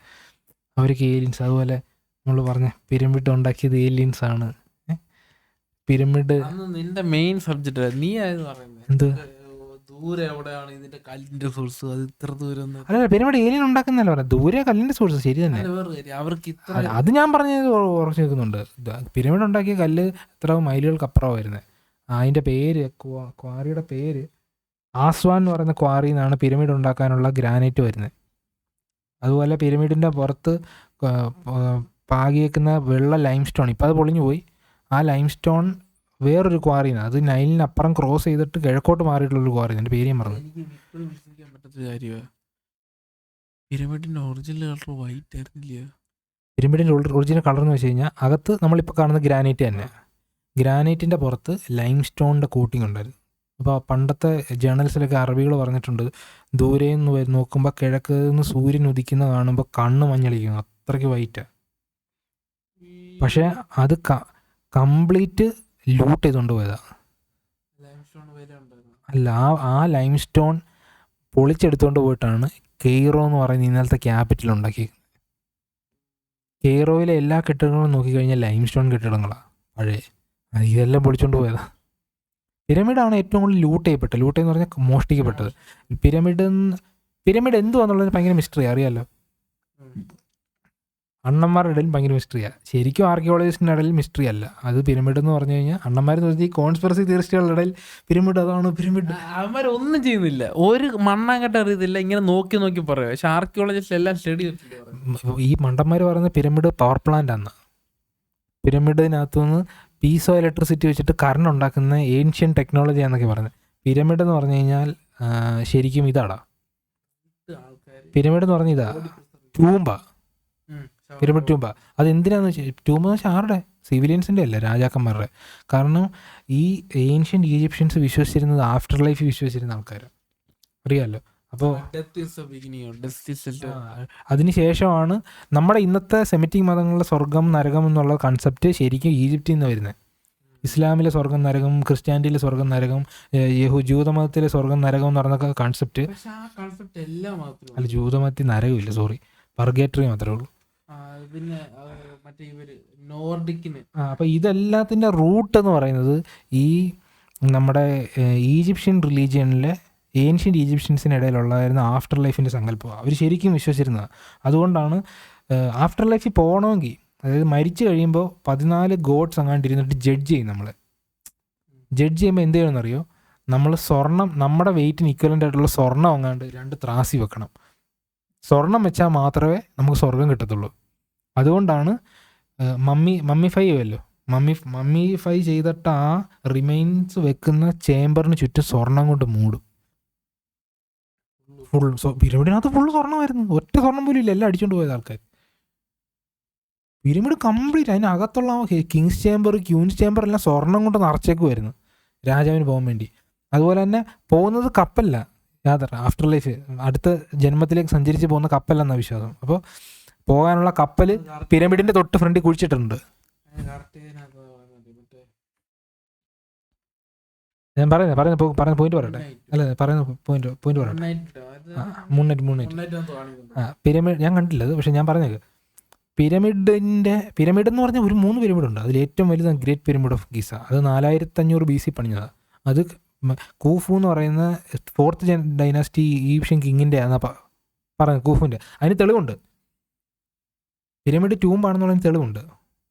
അവരൊക്കെ ഏലിയൻസ്. അതുപോലെ നമ്മൾ പറഞ്ഞ പിരമിഡ് ഉണ്ടാക്കിയത് ഏലിയൻസാണ്. പിരമിഡ് നിന്റെ മെയിൻ സബ്ജക്റ്റ് നീ ആയത് പറയുന്നത്. എന്ത് ദൂരെ എവിടെയാണ് ഇതിന്റെ കല്ലിന്റെ സോഴ്സ്? അത് ഇത്ര ദൂരം അല്ല, പിരമിഡ് ഏലിയൻ ഉണ്ടാക്കുന്നല്ല പറയാം. ദൂരെ കല്ലിന്റെ സോഴ്സ് ശരി തന്നെ. അവർക്ക് അത് ഞാൻ പറഞ്ഞത് ഉറച്ചു നിൽക്കുന്നുണ്ട്. പിരമിഡ് ഉണ്ടാക്കിയ കല്ല് എത്ര മൈലുകൾക്ക് അപ്പുറമാണ് വരുന്നത്. അതിൻ്റെ പേര് ക്വാറിയുടെ പേര് ആസ്വാൻ എന്ന് പറയുന്ന ക്വാറിയിൽ നിന്നാണ് പിരമിഡ് ഉണ്ടാക്കാനുള്ള ഗ്രാനൈറ്റ് വരുന്നത്. അതുപോലെ പിരമിഡിൻ്റെ പുറത്ത് പാകിയേക്കുന്ന വെള്ള ലൈം സ്റ്റോൺ, ഇപ്പം അത് പൊളിഞ്ഞു പോയി. ആ ലൈം സ്റ്റോൺ വേറൊരു ക്വാറിയാണ്. അത് നൈലിനപ്പുറം ക്രോസ് ചെയ്തിട്ട് കിഴക്കോട്ട് മാറിയിട്ടുള്ളൊരു ക്വാറി. എൻ്റെ പേര് ഞാൻ പറഞ്ഞു. വിശ്വസിക്കാൻ പറ്റാത്ത കാര്യമാണ്. പിരമിഡിന്റെ ഒറിജിനൽ കളർ വൈറ്റ് ആയിരുന്നില്ല. പിരമിഡിൻ്റെ ഒറിജിനൽ കളർ എന്ന് വെച്ച് കഴിഞ്ഞാൽ അകത്ത് നമ്മളിപ്പോൾ കാണുന്ന ഗ്രാനൈറ്റ് തന്നെ. ഗ്രാനൈറ്റിൻ്റെ പുറത്ത് ലൈം സ്റ്റോണിൻ്റെ കോട്ടിങ് ഉണ്ടായിരുന്നു. അപ്പോൾ പണ്ടത്തെ ജേർണൽസിലൊക്കെ അറബികൾ പറഞ്ഞിട്ടുണ്ട്, ദൂരെ നിന്ന് നോക്കുമ്പോൾ കിഴക്ക് നിന്ന് സൂര്യൻ ഉദിക്കുന്ന കാണുമ്പോൾ കണ്ണ് മഞ്ഞളിക്കും, അത്രയ്ക്ക് വൈറ്റാണ്. പക്ഷേ അത് കംപ്ലീറ്റ് ലൂട്ട് ചെയ്തുകൊണ്ട് പോയതാണ്. അല്ല, ആ ലൈം സ്റ്റോൺ പൊളിച്ചെടുത്തുകൊണ്ട് പോയിട്ടാണ് കെയ്റോ എന്ന് പറയുന്ന ഇന്നലത്തെ ക്യാപിറ്റൽ ഉണ്ടാക്കിയത്. കെയ്റോയിലെ എല്ലാ കെട്ടിടങ്ങളും നോക്കിക്കഴിഞ്ഞാൽ ലൈം സ്റ്റോൺ കെട്ടിടങ്ങളാണ് പഴയ. ഇതെല്ലാം പൊളിച്ചുകൊണ്ട് പോയതാണ്. പിരമിഡാണ് ഏറ്റവും കൂടുതൽ ലൂട്ട് എന്ന് പറഞ്ഞാൽ മോഷ്ടിക്കപ്പെട്ടത്. പിരമിഡ് എന്തുവാന്നുള്ളതിന് ഭയങ്കര മിസ്റ്ററി അറിയാമല്ലോ. അണ്ണന്മാരുടെ ഇടയിൽ ഭയങ്കര മിസ്റ്ററിയാണ്. ശരിക്കും ആർക്കിയോളജിസ്റ്റിൻ്റെ ഇടയിൽ മിസ്റ്ററി അല്ല അത്. പിരമിഡ് എന്ന് പറഞ്ഞു കഴിഞ്ഞാൽ അണ്ണന്മാരെന്ന് പറഞ്ഞാൽ ഈ കോൺസ്പിറസി തിയറിസ്റ്റുകളുടെ ഇടയിൽ പിരമിഡ് അതാണ് പിരമിഡ്. അവന്മാരൊന്നും ചെയ്യുന്നില്ല, ഒരു മണ്ണാങ്കട്ട അറിയത്തില്ല, ഇങ്ങനെ നോക്കി നോക്കി പറയാം. പക്ഷെ ആർക്കിയോളജിസ്റ്റ് എല്ലാം സ്റ്റഡി ചെയ്തിട്ടില്ല. ഈ മണ്ടന്മാർ പറയുന്ന പിരമിഡ് പവർ പ്ലാന്റ് ആണ്. പിരമിഡിനകത്തുനിന്ന് പീസോ ഇലക്ട്രിസിറ്റി വെച്ചിട്ട് കറണ്ട് ഉണ്ടാക്കുന്ന ഏൻഷ്യൻ ടെക്നോളജിയാന്നൊക്കെ പറയുന്നത്. പിരമിഡ് എന്ന് പറഞ്ഞു കഴിഞ്ഞാൽ ശരിക്കും ഇതാടാ. പിരമിഡ് എന്ന് പറഞ്ഞാൽ ഇതാ ട്യൂമ്പ. പിരമിഡ് ട്യൂമ്പ. അത് എന്തിനാന്ന് വെച്ചാൽ ട്യൂമ്പ് എന്ന് വെച്ചാൽ ആരുടെ? സിവിലിയൻസിൻ്റെ അല്ല, രാജാക്കന്മാരുടെ. കാരണം ഈ ഏൻഷ്യൻ ഈജിപ്ഷ്യൻസ് വിശ്വസിച്ചിരുന്നത് ആഫ്റ്റർ ലൈഫ് വിശ്വസിച്ചിരുന്ന ആൾക്കാരാണ്, അറിയാമല്ലോ. അപ്പോൾ അതിനുശേഷമാണ് നമ്മുടെ ഇന്നത്തെ സെമിറ്റിക് മതങ്ങളിലെ സ്വർഗം നരകം എന്നുള്ള കൺസെപ്റ്റ് ശരിക്കും ഈജിപ്തിൽ നിന്ന് വരുന്നത്. ഇസ്ലാമിലെ സ്വർഗം നരകം, ക്രിസ്ത്യാനിറ്റിയിലെ സ്വർഗം നരകം, ജൂതമതത്തിലെ സ്വർഗം നരകം എന്ന് പറയുന്ന കൺസെപ്റ്റ്. അല്ല, ജൂതമതത്തിൽ നരകമില്ല, സോറി, പർഗേറ്ററി മാത്രമേ ഉള്ളൂ. അപ്പോൾ ഇതെല്ലാത്തിൻ്റെ റൂട്ട് എന്ന് പറയുന്നത് ഈ നമ്മുടെ ഈജിപ്ഷ്യൻ റിലീജിയനിലെ ഏൻഷ്യൻ്റ് ഈജിപ്ഷ്യൻസിനിടയിലുള്ളതായിരുന്ന ആഫ്റ്റർ ലൈഫിൻ്റെ സങ്കല്പമാണ്. അവർ ശരിക്കും വിശ്വസിച്ചിരുന്നത്. അതുകൊണ്ടാണ് ആഫ്റ്റർ ലൈഫിൽ പോകണമെങ്കിൽ, അതായത് മരിച്ചു കഴിയുമ്പോൾ 14 ഗോഡ്സ് അങ്ങാണ്ട് ഇരുന്നിട്ട് ജഡ്ജ് ചെയ്യും. നമ്മളെ ജഡ്ജ് ചെയ്യുമ്പോൾ എന്ത് ചെയ്യണമെന്നറിയോ? നമ്മൾ സ്വർണം, നമ്മുടെ വെയിറ്റിന് ഇക്വലൻ്റ് ആയിട്ടുള്ള സ്വർണം അങ്ങാണ്ട് 2 ത്രാസി വെക്കണം. സ്വർണം വെച്ചാൽ മാത്രമേ നമുക്ക് സ്വർഗം കിട്ടത്തുള്ളൂ. അതുകൊണ്ടാണ് മമ്മിഫൈ ചെയ്യുമല്ലോ, മമ്മിഫൈ ചെയ്തിട്ട് ആ റിമൈൻസ് വെക്കുന്ന ചേമ്പറിന് ചുറ്റും സ്വർണം കൊണ്ട് മൂടും. ഫുൾ പിരമിഡിനകത്ത് ഫുൾ സ്വർണ്ണമായിരുന്നു. ഒറ്റ സ്വർണം പോലും ഇല്ല, എല്ലാം അടിച്ചുകൊണ്ട് പോയത് ആൾക്കാർ. പിരമിഡ് കംപ്ലീറ്റ് അതിനകത്തുള്ള കിങ്സ് ചേമ്പർ, ക്യൂൻസ് ചേമ്പർ എല്ലാം സ്വർണം കൊണ്ട് നിറച്ചേക്കുമായിരുന്നു രാജാവിന് പോകാൻ വേണ്ടി. അതുപോലെ തന്നെ പോകുന്നത് കപ്പല്ല, യാത്ര ആഫ്റ്റർ ലൈഫ് അടുത്ത ജന്മത്തിലേക്ക് സഞ്ചരിച്ച് പോകുന്ന കപ്പല്ലെന്നാണ് വിശ്വാസം. അപ്പോൾ പോകാനുള്ള കപ്പൽ പിരമിഡിൻ്റെ തൊട്ട് ഫ്രണ്ടിൽ കുഴിച്ചിട്ടുണ്ട്. ഞാൻ പറയുന്ന പോയിന്റ് പറയട്ടെ. അല്ല പറയുന്ന പോയിന്റ് പറയട്ടെ. മൂന്നേറ്റ് പിരമിഡ് ഞാൻ കണ്ടില്ല അത്. പക്ഷെ ഞാൻ പറഞ്ഞത് പിരമിഡ് എന്ന് പറഞ്ഞാൽ ഒരു 3 പിരമിഡുണ്ട്. അതിൽ ഏറ്റവും വലുതാണ് ഗ്രേറ്റ് പിരമിഡ് ഓഫ് ഗീസ. അത് 4500 BC പണിഞ്ഞതാണ്. അത് കൂഫു എന്ന് പറയുന്ന 4th ഡൈനാസ്റ്റി ഈജിപ്ഷ്യൻ കിങ്ങിൻ്റെ പറയുന്നത് കൂഫുവിൻ്റെ. അതിന് തെളിവുണ്ട്. പിരമിഡ് ടൂമ്പാണെന്നുള്ളതിന് തെളിവുണ്ട്.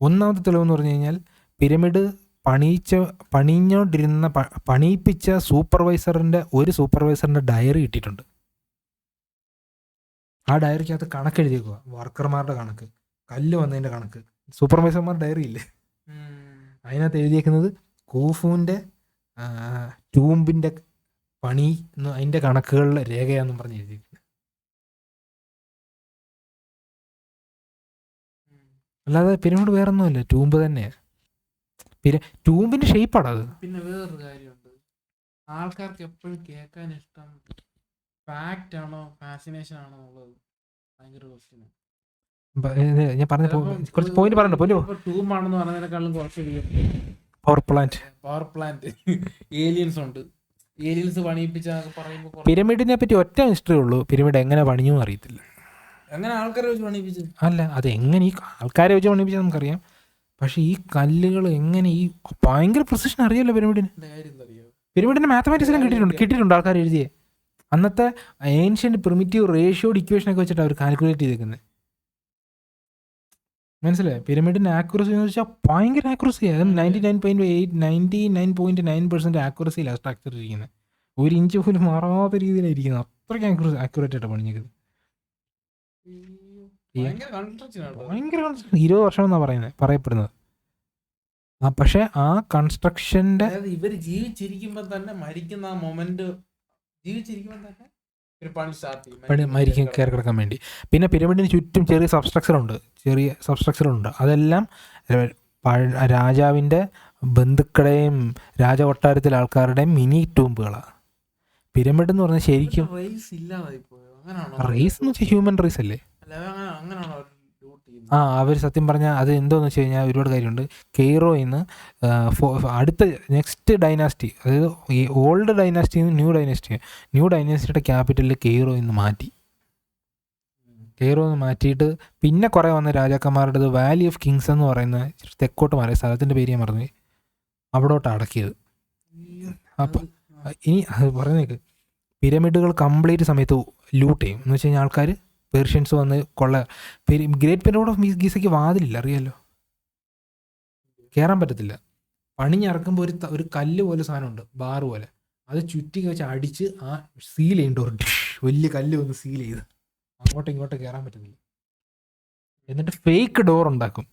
ഒന്നാമത്തെ തെളിവെന്ന് പറഞ്ഞു കഴിഞ്ഞാൽ പിരമിഡ് പണിയിപ്പിച്ച സൂപ്പർവൈസറിൻ്റെ ഡയറി കിട്ടിയിട്ടുണ്ട്. ആ ഡയറിക്കകത്ത് കണക്കെഴുതിയേക്കുക, വർക്കർമാരുടെ കണക്ക്, കല്ല് വന്നതിൻ്റെ കണക്ക്. സൂപ്പർവൈസർമാരുടെ ഡയറി ഇല്ലേ, അതിനകത്ത് എഴുതിയേക്കുന്നത് കൂഫുവിൻ്റെ ടൂമ്പിൻ്റെ പണി അതിൻ്റെ കണക്കുകളിലെ രേഖയാണെന്നും പറഞ്ഞ് എഴുതിയേക്കുന്നത്. അല്ലാതെ പിരമിഡ് വേറൊന്നുമല്ല, ടൂമ്പ് തന്നെയാണ്. ടൂമ്പിന്റെ ഷേപ്പാണ് അത്. പിന്നെ വേറൊരു കാര്യമുണ്ട്, ആൾക്കാർക്ക് എപ്പോഴും കേൾക്കാൻ ഇഷ്ടം ഫാക്റ്റ് ആണോ ഫാസിനേഷൻ ആണോ എന്നുള്ളത് ഭയങ്കര ക്വസ്റ്റ്യൻ. ഞാൻ പറഞ്ഞ കുറച്ച് പോയിന്റ് പറഞ്ഞോ. ടൂം ആണെന്ന് പറഞ്ഞതിനേക്കാളും കുറച്ച് പവർ പ്ലാന്റ് ഏലിയൻസ് ഉണ്ട്. ഏലിയൻസ് പണിയിപ്പിച്ച പറയുമ്പോൾ പിരമിഡിനെ പറ്റി ഒറ്റ മിസ്റ്ററി ഉള്ളൂ, പിരമിഡ് എങ്ങനെ പണിയും അറിയത്തില്ല. എങ്ങനെ ആൾക്കാരെ വെച്ച് പണിയിപ്പിച്ചു? അല്ല, അത് എങ്ങനെ ഈ ആൾക്കാരെ വെച്ച് പണിയിപ്പിച്ചാൽ നമുക്കറിയാം. പക്ഷെ ഈ കല്ലുകൾ എങ്ങനെ ഈ ഭയങ്കര പ്രിസിഷൻ അറിയാമല്ലോ പിരമിഡിന്. പിരമിഡിന്റെ മാത്തമാറ്റിക്സിലും കിട്ടിയിട്ടുണ്ട് ആൾക്കാർ എഴുതിയേ. അന്നത്തെ ഏൻഷ്യന്റ് പ്രിമിറ്റീവ് റേഷ്യോഡ് ഇക്വേഷനൊക്കെ വെച്ചിട്ട് അവർ കാൽക്കുലേറ്റ് ചെയ്തേക്കുന്നത്. മനസ്സിലായി? പിരമിഡിന്റെ ആക്യുറസി എന്ന് വെച്ചാൽ ഭയങ്കര ആക്യുറസിയാണ്. 99.9% ആക്യുറസിയിലാണ് സ്ട്രക്ചർ ഇരിക്കുന്നത്. 1 ഇഞ്ച് പോലും മാറാത്ത രീതിയിലാണ് ഇരിക്കുന്നത്. അത്രയ്ക്ക് ആക്യുറേറ്റ് ആയിട്ട് പണിഞ്ഞേക്കുന്നത്. ഭയങ്കര 20 വർഷം എന്നാണ് പറയപ്പെടുന്നത്. പക്ഷെ ആ കൺസ്ട്രക്ഷന്റെ ഇവർ ജീവിച്ചിരിക്കുമ്പോൾ തന്നെ മരിക്കുന്ന ആ മൊമെന്റ് ജീവിച്ചിരിക്കുമ്പോൾ തന്നെ മരിക്കും കയറി കിടക്കാൻ വേണ്ടി. പിന്നെ പിരമിഡിന് ചുറ്റും ചെറിയ സബ്സ്ട്രക്ചറുണ്ട്. അതെല്ലാം രാജാവിൻ്റെ ബന്ധുക്കളുടെയും രാജകൊട്ടാരത്തിലെ ആൾക്കാരുടെയും മിനി ടൂമ്പുകളാണ്. പിരമിഡ് എന്ന് പറഞ്ഞാൽ ശരിക്കും റേസ് എന്ന് വെച്ചാൽ ഹ്യൂമൻ റേസ് അല്ലേ? അവർ സത്യം പറഞ്ഞാൽ അത് എന്തോന്ന് വെച്ച് കഴിഞ്ഞാൽ ഒരുപാട് കാര്യമുണ്ട്. കെയ്റോയിൽ നിന്ന് അടുത്ത നെക്സ്റ്റ് ഡൈനാസ്റ്റി, അതായത് ഈ ഓൾഡ് ഡൈനാസ്റ്റിയിൽ നിന്ന് ന്യൂ ഡൈനാസ്റ്റിയുടെ ക്യാപിറ്റലിൽ കെയ്റോയിൽ നിന്ന് മാറ്റിയിട്ട് പിന്നെ കുറേ വന്ന രാജാക്കന്മാരുടേത് വാലി ഓഫ് കിങ്സ് എന്ന് പറയുന്ന തെക്കോട്ട് മാറിയ സ്ഥലത്തിൻ്റെ പേര് ഞാൻ പറഞ്ഞു, അവിടോട്ട് അടക്കിയത്. അപ്പം ഇനി അത് പറയുന്നേക്ക് പിരമിഡുകൾ കംപ്ലീറ്റ് സമയത്ത് ലൂട്ട് ചെയ്യും. എന്ന് വെച്ച് കഴിഞ്ഞാൽ ആൾക്കാർ പേർഷ്യൻസ് വന്ന് ഗ്രേറ്റ് പിരമിഡ് ഓഫ് ഗീസയ്ക്ക് വാതിലില്ല, അറിയാമല്ലോ, കയറാൻ പറ്റത്തില്ല. പണിഞ്ഞിറക്കുമ്പോൾ ഒരു കല്ല് പോലെ സാധനമുണ്ട്, ബാർ പോലെ, അത് ചുറ്റി വെച്ച് അടിച്ച് ആ സീൽ ചെയ്യുന്നുണ്ട്. വലിയ കല്ല് വന്ന് സീൽ ചെയ്ത് അങ്ങോട്ടും ഇങ്ങോട്ടും കയറാൻ പറ്റത്തില്ല. എന്നിട്ട് ഫേക്ക് ഡോർ ഉണ്ടാക്കും,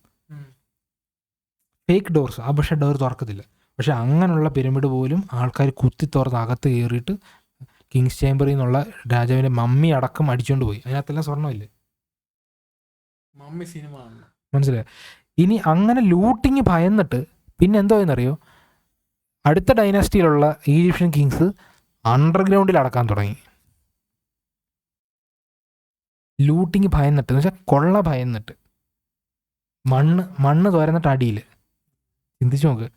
ഫേക്ക് ഡോർസ്. ആ പക്ഷേ ഡോർ തുറക്കത്തില്ല. പക്ഷെ അങ്ങനെയുള്ള പിരമിഡ് പോലും ആൾക്കാർ കുത്തി തുറന്ന് അകത്ത് കയറിയിട്ട് കിങ്സ് ചേംബറിൽ നിന്നുള്ള രാജാവിൻ്റെ മമ്മി അടക്കം അടിച്ചുകൊണ്ട് പോയി. അതിനകത്തെല്ലാം സ്വർണ്ണമില്ലേ, മമ്മി സിനിമ മനസ്സിലായി? ഇനി അങ്ങനെ ലൂട്ടിങ് ഭയന്നിട്ട് പിന്നെ എന്തോ എന്നറിയോ, അടുത്ത ഡൈനാസ്റ്റിയിലുള്ള ഈജിപ്ഷ്യൻ കിങ്സ് അണ്ടർഗ്രൗണ്ടിൽ അടക്കാൻ തുടങ്ങി. ലൂട്ടിങ് ഭയന്നിട്ട് എന്ന് വെച്ചാൽ കൊള്ള ഭയന്നിട്ട് മണ്ണ് തുരന്നിട്ട് അടിയിൽ, ചിന്തിച്ചു നോക്ക്,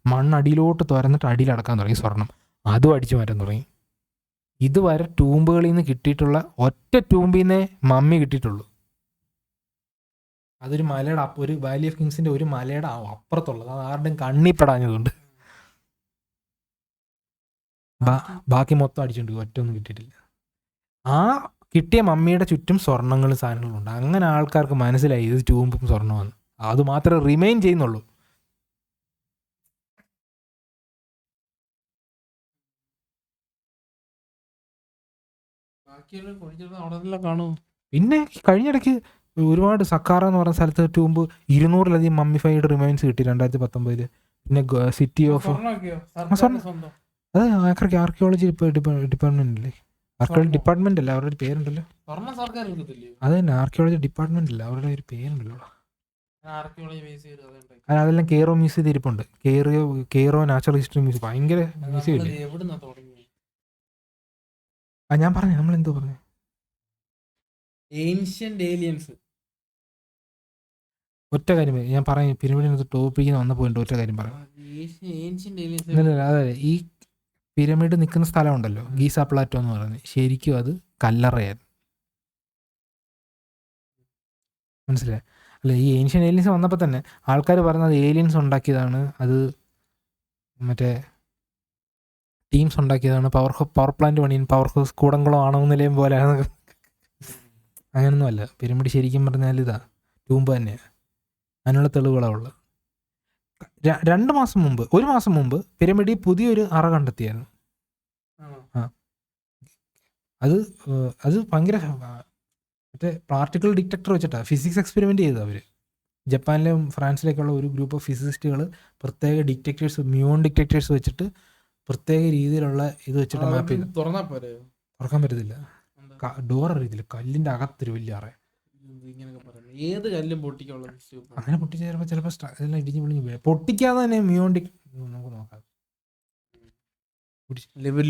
മണ്ണ് അടിയിലോട്ട് തുരന്നിട്ട് അടിയിൽ അടക്കാൻ തുടങ്ങി സ്വർണം. അതും അടിച്ചു മാറ്റാൻ തുടങ്ങി. ഇതുവരെ ടൂമ്പുകളിൽ നിന്ന് കിട്ടിയിട്ടുള്ള ഒറ്റ ടൂമ്പിൽ നിന്നേ മമ്മി കിട്ടിയിട്ടുള്ളൂ. അതൊരു മലയുടെ ഒരു വാലി ഓഫ് കിങ്സിന്റെ ഒരു മലയുടെ അപ്പുറത്തുള്ളത്, അത് ആരുടെയും കണ്ണിപ്പെടാഞ്ഞതുകൊണ്ട് ബാക്കി മൊത്തം അടിച്ചുകൊണ്ട് ഒറ്റ ഒന്നും കിട്ടിയിട്ടില്ല. ആ കിട്ടിയ മമ്മിയുടെ ചുറ്റും സ്വർണ്ണങ്ങളും സാധനങ്ങളും ഉണ്ട്. അങ്ങനെ ആൾക്കാർക്ക് മനസ്സിലായി ഇത് ടൂമ്പും സ്വർണ്ണമാണ്. അത് മാത്രമേ റിമെയിൻ ചെയ്യുന്നുള്ളൂ. പിന്നെ കഴിഞ്ഞിടയ്ക്ക് ഒരുപാട് സക്കാറ എന്ന് പറഞ്ഞ സ്ഥലത്ത് ടൂമ്പ് 200-ലധികം മമ്മിഫൈഡ് റിമൈൻസ് കിട്ടി 2019. പിന്നെ സിറ്റി ഓഫ് അത് ആർക്കിയോളജി ഡിപ്പാർട്ട്മെന്റ് അല്ലേ? ആർക്കിയോളജി ഡിപ്പാർട്ട്മെന്റ് അല്ല, അവരുടെ ഒരു പേരുണ്ടല്ലോ. അത് തന്നെ ആർക്കിയോളജി ഡിപ്പാർട്ട്മെന്റ് അല്ല, അവരുടെ ഒരു പേരുണ്ടല്ലോ. അതെല്ലാം കെയ്റോ മ്യൂസിയത്തിൽ ഇരിപ്പുണ്ട്. കെയ്റോ നാച്ചുറൽ ഹിസ്റ്ററി മ്യൂസിയം ഭയങ്കര മ്യൂസിയം ഇല്ലേ? ഞാൻ പറഞ്ഞു, നമ്മളെന്തോ പറഞ്ഞു, ഏൻഷ്യന്റ് ഏലിയൻസ്. ഒറ്റ കാര്യം ഞാൻ പറയാം, പിരമിഡിനകത്ത് ടോപ്പിക്കിന് വന്ന പോയിന്റ് ഒറ്റ കാര്യം പറയാം. ഏൻഷ്യന്റ് ഏലിയൻസ് അതെ, ഈ പിരമിഡ് നിൽക്കുന്ന സ്ഥലമുണ്ടല്ലോ, ഗീസ പ്ലാറ്റോ എന്ന് പറയുന്നത്, ശരിക്കും അത് കല്ലറയായിരുന്നു. മനസ്സിലായി? അല്ല, ഈ ഏൻഷ്യൻ ഏലിയൻസ് വന്നപ്പോൾ തന്നെ ആൾക്കാർ പറയുന്നത് ഏലിയൻസ് ഉണ്ടാക്കിയതാണ്, അത് മറ്റേ ടീംസ് ഉണ്ടാക്കിയതാണ്, പവർ പ്ലാന്റ് പണിയും പവർ ഹൗസ് കൂടംകുളം ആണോ നിലയം പോലെയാണ്. അങ്ങനൊന്നും അല്ല. പിരമിഡ് ശരിക്കും പറഞ്ഞാൽ ഇതാ ടൂമ്പ് തന്നെയാണ്. അതിനുള്ള തെളിവുകളാണ് ഉള്ളത്. 2 മാസം മുമ്പ്, 1 മാസം മുമ്പ് പിരമിഡിൽ പുതിയൊരു അറ കണ്ടെത്തിയായിരുന്നു. ആ, അത് ഭയങ്കര മറ്റേ പാർട്ടിക്കിൾ ഡിറ്റക്ടർ വെച്ചിട്ടാണ് ഫിസിക്സ് എക്സ്പെരിമെൻ്റ് ചെയ്തത് അവർ. ജപ്പാനിലും ഫ്രാൻസിലേക്കുള്ള ഒരു ഗ്രൂപ്പ് ഓഫ് ഫിസിസിസ്റ്റുകൾ പ്രത്യേക ഡിറ്റക്ടേഴ്സ്, മ്യൂൺ ഡിറ്റക്ടേഴ്സ് വെച്ചിട്ട് പ്രത്യേക രീതിയിലുള്ള ഇത് വെച്ചിട്ട് മാപ്പ് ചെയ്ത്. തുറക്കാൻ പറ്റത്തില്ല, ഡോർ അറിയത്തില്ല, കല്ലിൻ്റെ അകത്തൊരു വലിയ അറ. ഏത് കല്ലും പൊട്ടിക്കുള്ള അങ്ങനെ പൊട്ടിച്ച് ചിലപ്പോൾ ഇതെല്ലാം ഇടിഞ്ഞ് പൊളിഞ്ഞ് വീഴും. പൊട്ടിക്കാതെ തന്നെ മ്യൂൺ നമുക്ക് നോക്കാം.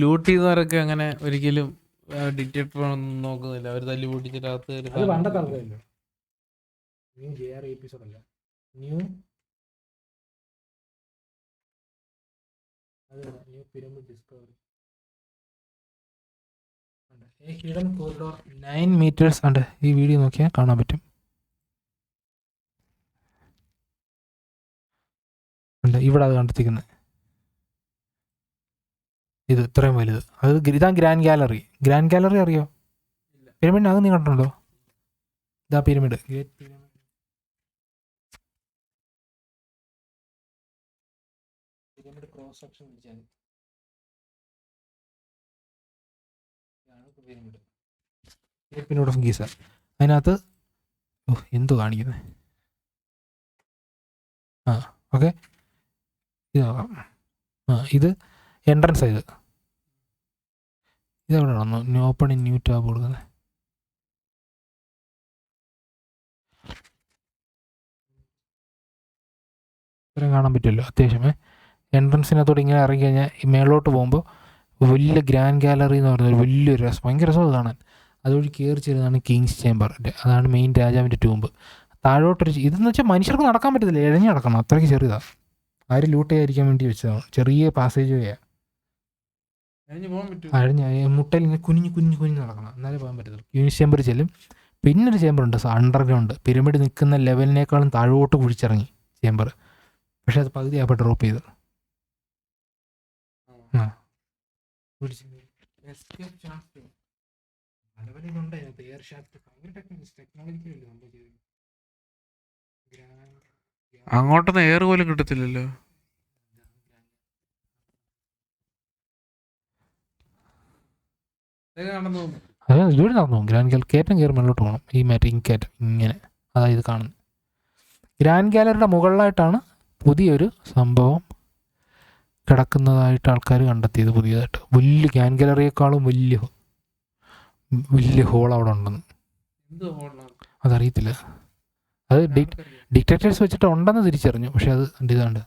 ലൂട്ട് ചെയ്തവരൊക്കെ അങ്ങനെ ഒരിക്കലും ഡിറ്റക്ടർ നോക്കുന്നില്ല. അവർ തല്ലി പൊട്ടിച്ചിട്ട് അകത്ത് അത് പണ്ടത്തെ ആൾക്കാരല്ലോ. ന്യൂ JR എപ്പിസോഡല്ല, new pyramid discovery. Hidden corridor 9 meters ഉണ്ട്. ഈ വീഡിയോ നോക്കിയാൽ കാണാൻ പറ്റും. ഉണ്ട് ഇവിടെ അത് കണ്ടെത്തിക്കുന്നത്. ഇത് ഇത്രയും വലുത്, അത് ഇതാ ഗ്രാൻഡ് ഗാലറി. ഗ്രാൻഡ് ഗാലറി അറിയോ? പിരമിഡ് അത് നീ കണ്ടിട്ടുണ്ടോ? ഇതാ pyramid, great pyramid. Pyramid cross section പിടിച്ചാൽ പിരമിഡ്, പിരമിഡ് ഓഫ് ഗീസ. അതിനകത്ത് എന്തോ കാണിക്കുന്നത്. ആ ഓക്കെ, ഇത് നോക്കാം. ഇത് എൻട്രൻസ് ആയത്. ഇതെവിടെയാണോ ഓപ്പൺ ഇൻ ന്യൂ ടാബ് കൊടുക്കുന്നത്? ഇത്രയും കാണാൻ പറ്റുമല്ലോ അത്യാവശ്യം. എൻട്രൻസിനകത്തോടെ ഇങ്ങനെ ഇറങ്ങി കഴിഞ്ഞാൽ ഈ മേളോട്ട് പോകുമ്പോൾ വലിയ ഗ്രാൻഡ് ഗാലറി എന്ന് പറയുന്നത് ഒരു വലിയൊരു രസം, ഭയങ്കര രസം കാണാൻ. അതുവഴി കയറി ചെല്ലുന്നതാണ് കിങ്സ് ചേംബറിൻ്റെ, അതാണ് മെയിൻ രാജാവിൻ്റെ ടൂമ്പ്. താഴോട്ടൊരു ഇതെന്ന് വെച്ചാൽ മനുഷ്യർക്ക് നടക്കാൻ പറ്റത്തില്ല, ഇഴഞ്ഞ് നടക്കണം, അത്രയ്ക്ക് ചെറുതാണ്. ആരും ലൂട്ട് ചെയ്യാതിരിക്കാൻ വേണ്ടി വെച്ചതാണ്. ചെറിയ പാസേജ് വേയാണ്, അഴഞ്ഞ മുട്ടയിൽ ഇങ്ങനെ കുഞ്ഞ് നടക്കണം, എന്നാലേ പോകാൻ പറ്റത്തുള്ളൂ. കിങ്സ് ചേംബർ ചെല്ലും. പിന്നൊരു ചേംബറുണ്ട് അണ്ടർഗ്രൗണ്ട്, പിരമിഡ് നിൽക്കുന്ന ലെവലിനേക്കാളും താഴോട്ട് കുഴിച്ചിറങ്ങി ചേംബർ. പക്ഷെ അത് പകുതിയായപ്പോൾ ഡ്രോപ്പ് ചെയ്ത്. അങ്ങോട്ടൊന്നും എയർ പോലും കിട്ടത്തില്ലല്ലോ. അത് ഇതുവഴി നടന്നു. ഗ്രാൻഡ് കയറ്റം കയറി മുകളിലോട്ട് പോകണം. ഈ മറ്റേ കയറ്റം ഇങ്ങനെ, അതായത് കാണുന്നത്. ഗ്രാൻഡ് ഗാലറിയുടെ മുകളിലായിട്ടാണ് പുതിയൊരു സംഭവം കിടക്കുന്നതായിട്ട് ആൾക്കാർ കണ്ടെത്തിയത്. പുതിയതായിട്ട് വലിയ ഗ്രാൻഡ് ഗാലറിയേക്കാളും വലിയ ഹോൾ അവിടെ ഉണ്ടെന്ന്. അതറിയത്തില്ല, അത് ഡിറ്റക്ടേഴ്സ് വെച്ചിട്ട് ഉണ്ടെന്ന് തിരിച്ചറിഞ്ഞു. പക്ഷെ അത് ഇതാണ്ട്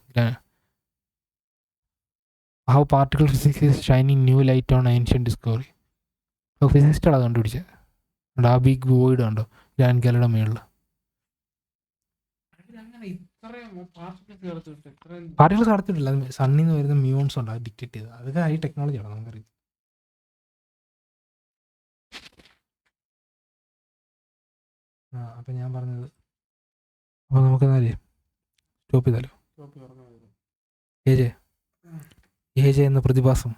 how particle physics is shining new light on ancient discovery. ഫിസിക്സ്റ്റാണ് അത് കണ്ടുപിടിച്ചത്. ആ ബിഗ് വോയിഡ് കണ്ടോ ഗ്രാൻഡ് ഗാലറിയുടെ മുകളിൽ. പാർട്ടിക്കിൾസ് കടത്തിയിട്ടില്ല, സണ്ണിൽ നിന്ന് വരുന്ന മ്യൂൺസ് ഉണ്ട്, അത് ഡിറ്റക്ട് ചെയ്തത്. അതൊക്കെ ഈ ടെക്നോളജിയാണ്, നമുക്കറിയാം. അപ്പം ഞാൻ പറഞ്ഞത്, അപ്പോൾ നമുക്കെന്നാലേ സ്റ്റോപ്പ് ചെയ്താലോ? ഏജ എന്ന പ്രതിഭാസം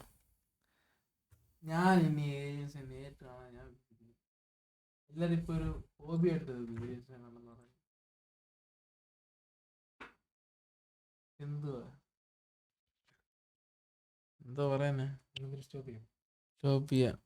ഞാൻ ഇനി ഏജൻസി നേരിട്ട് കാണാൻ ഞാൻ എല്ലാവരും ഇപ്പോൾ ഒരു ഹോബി എടുത്തത് ഏജൻസി കാണണമെന്ന് പറഞ്ഞു. എന്തോ പറയാനേ, സ്റ്റോപ്പ് ചെയ്യാം.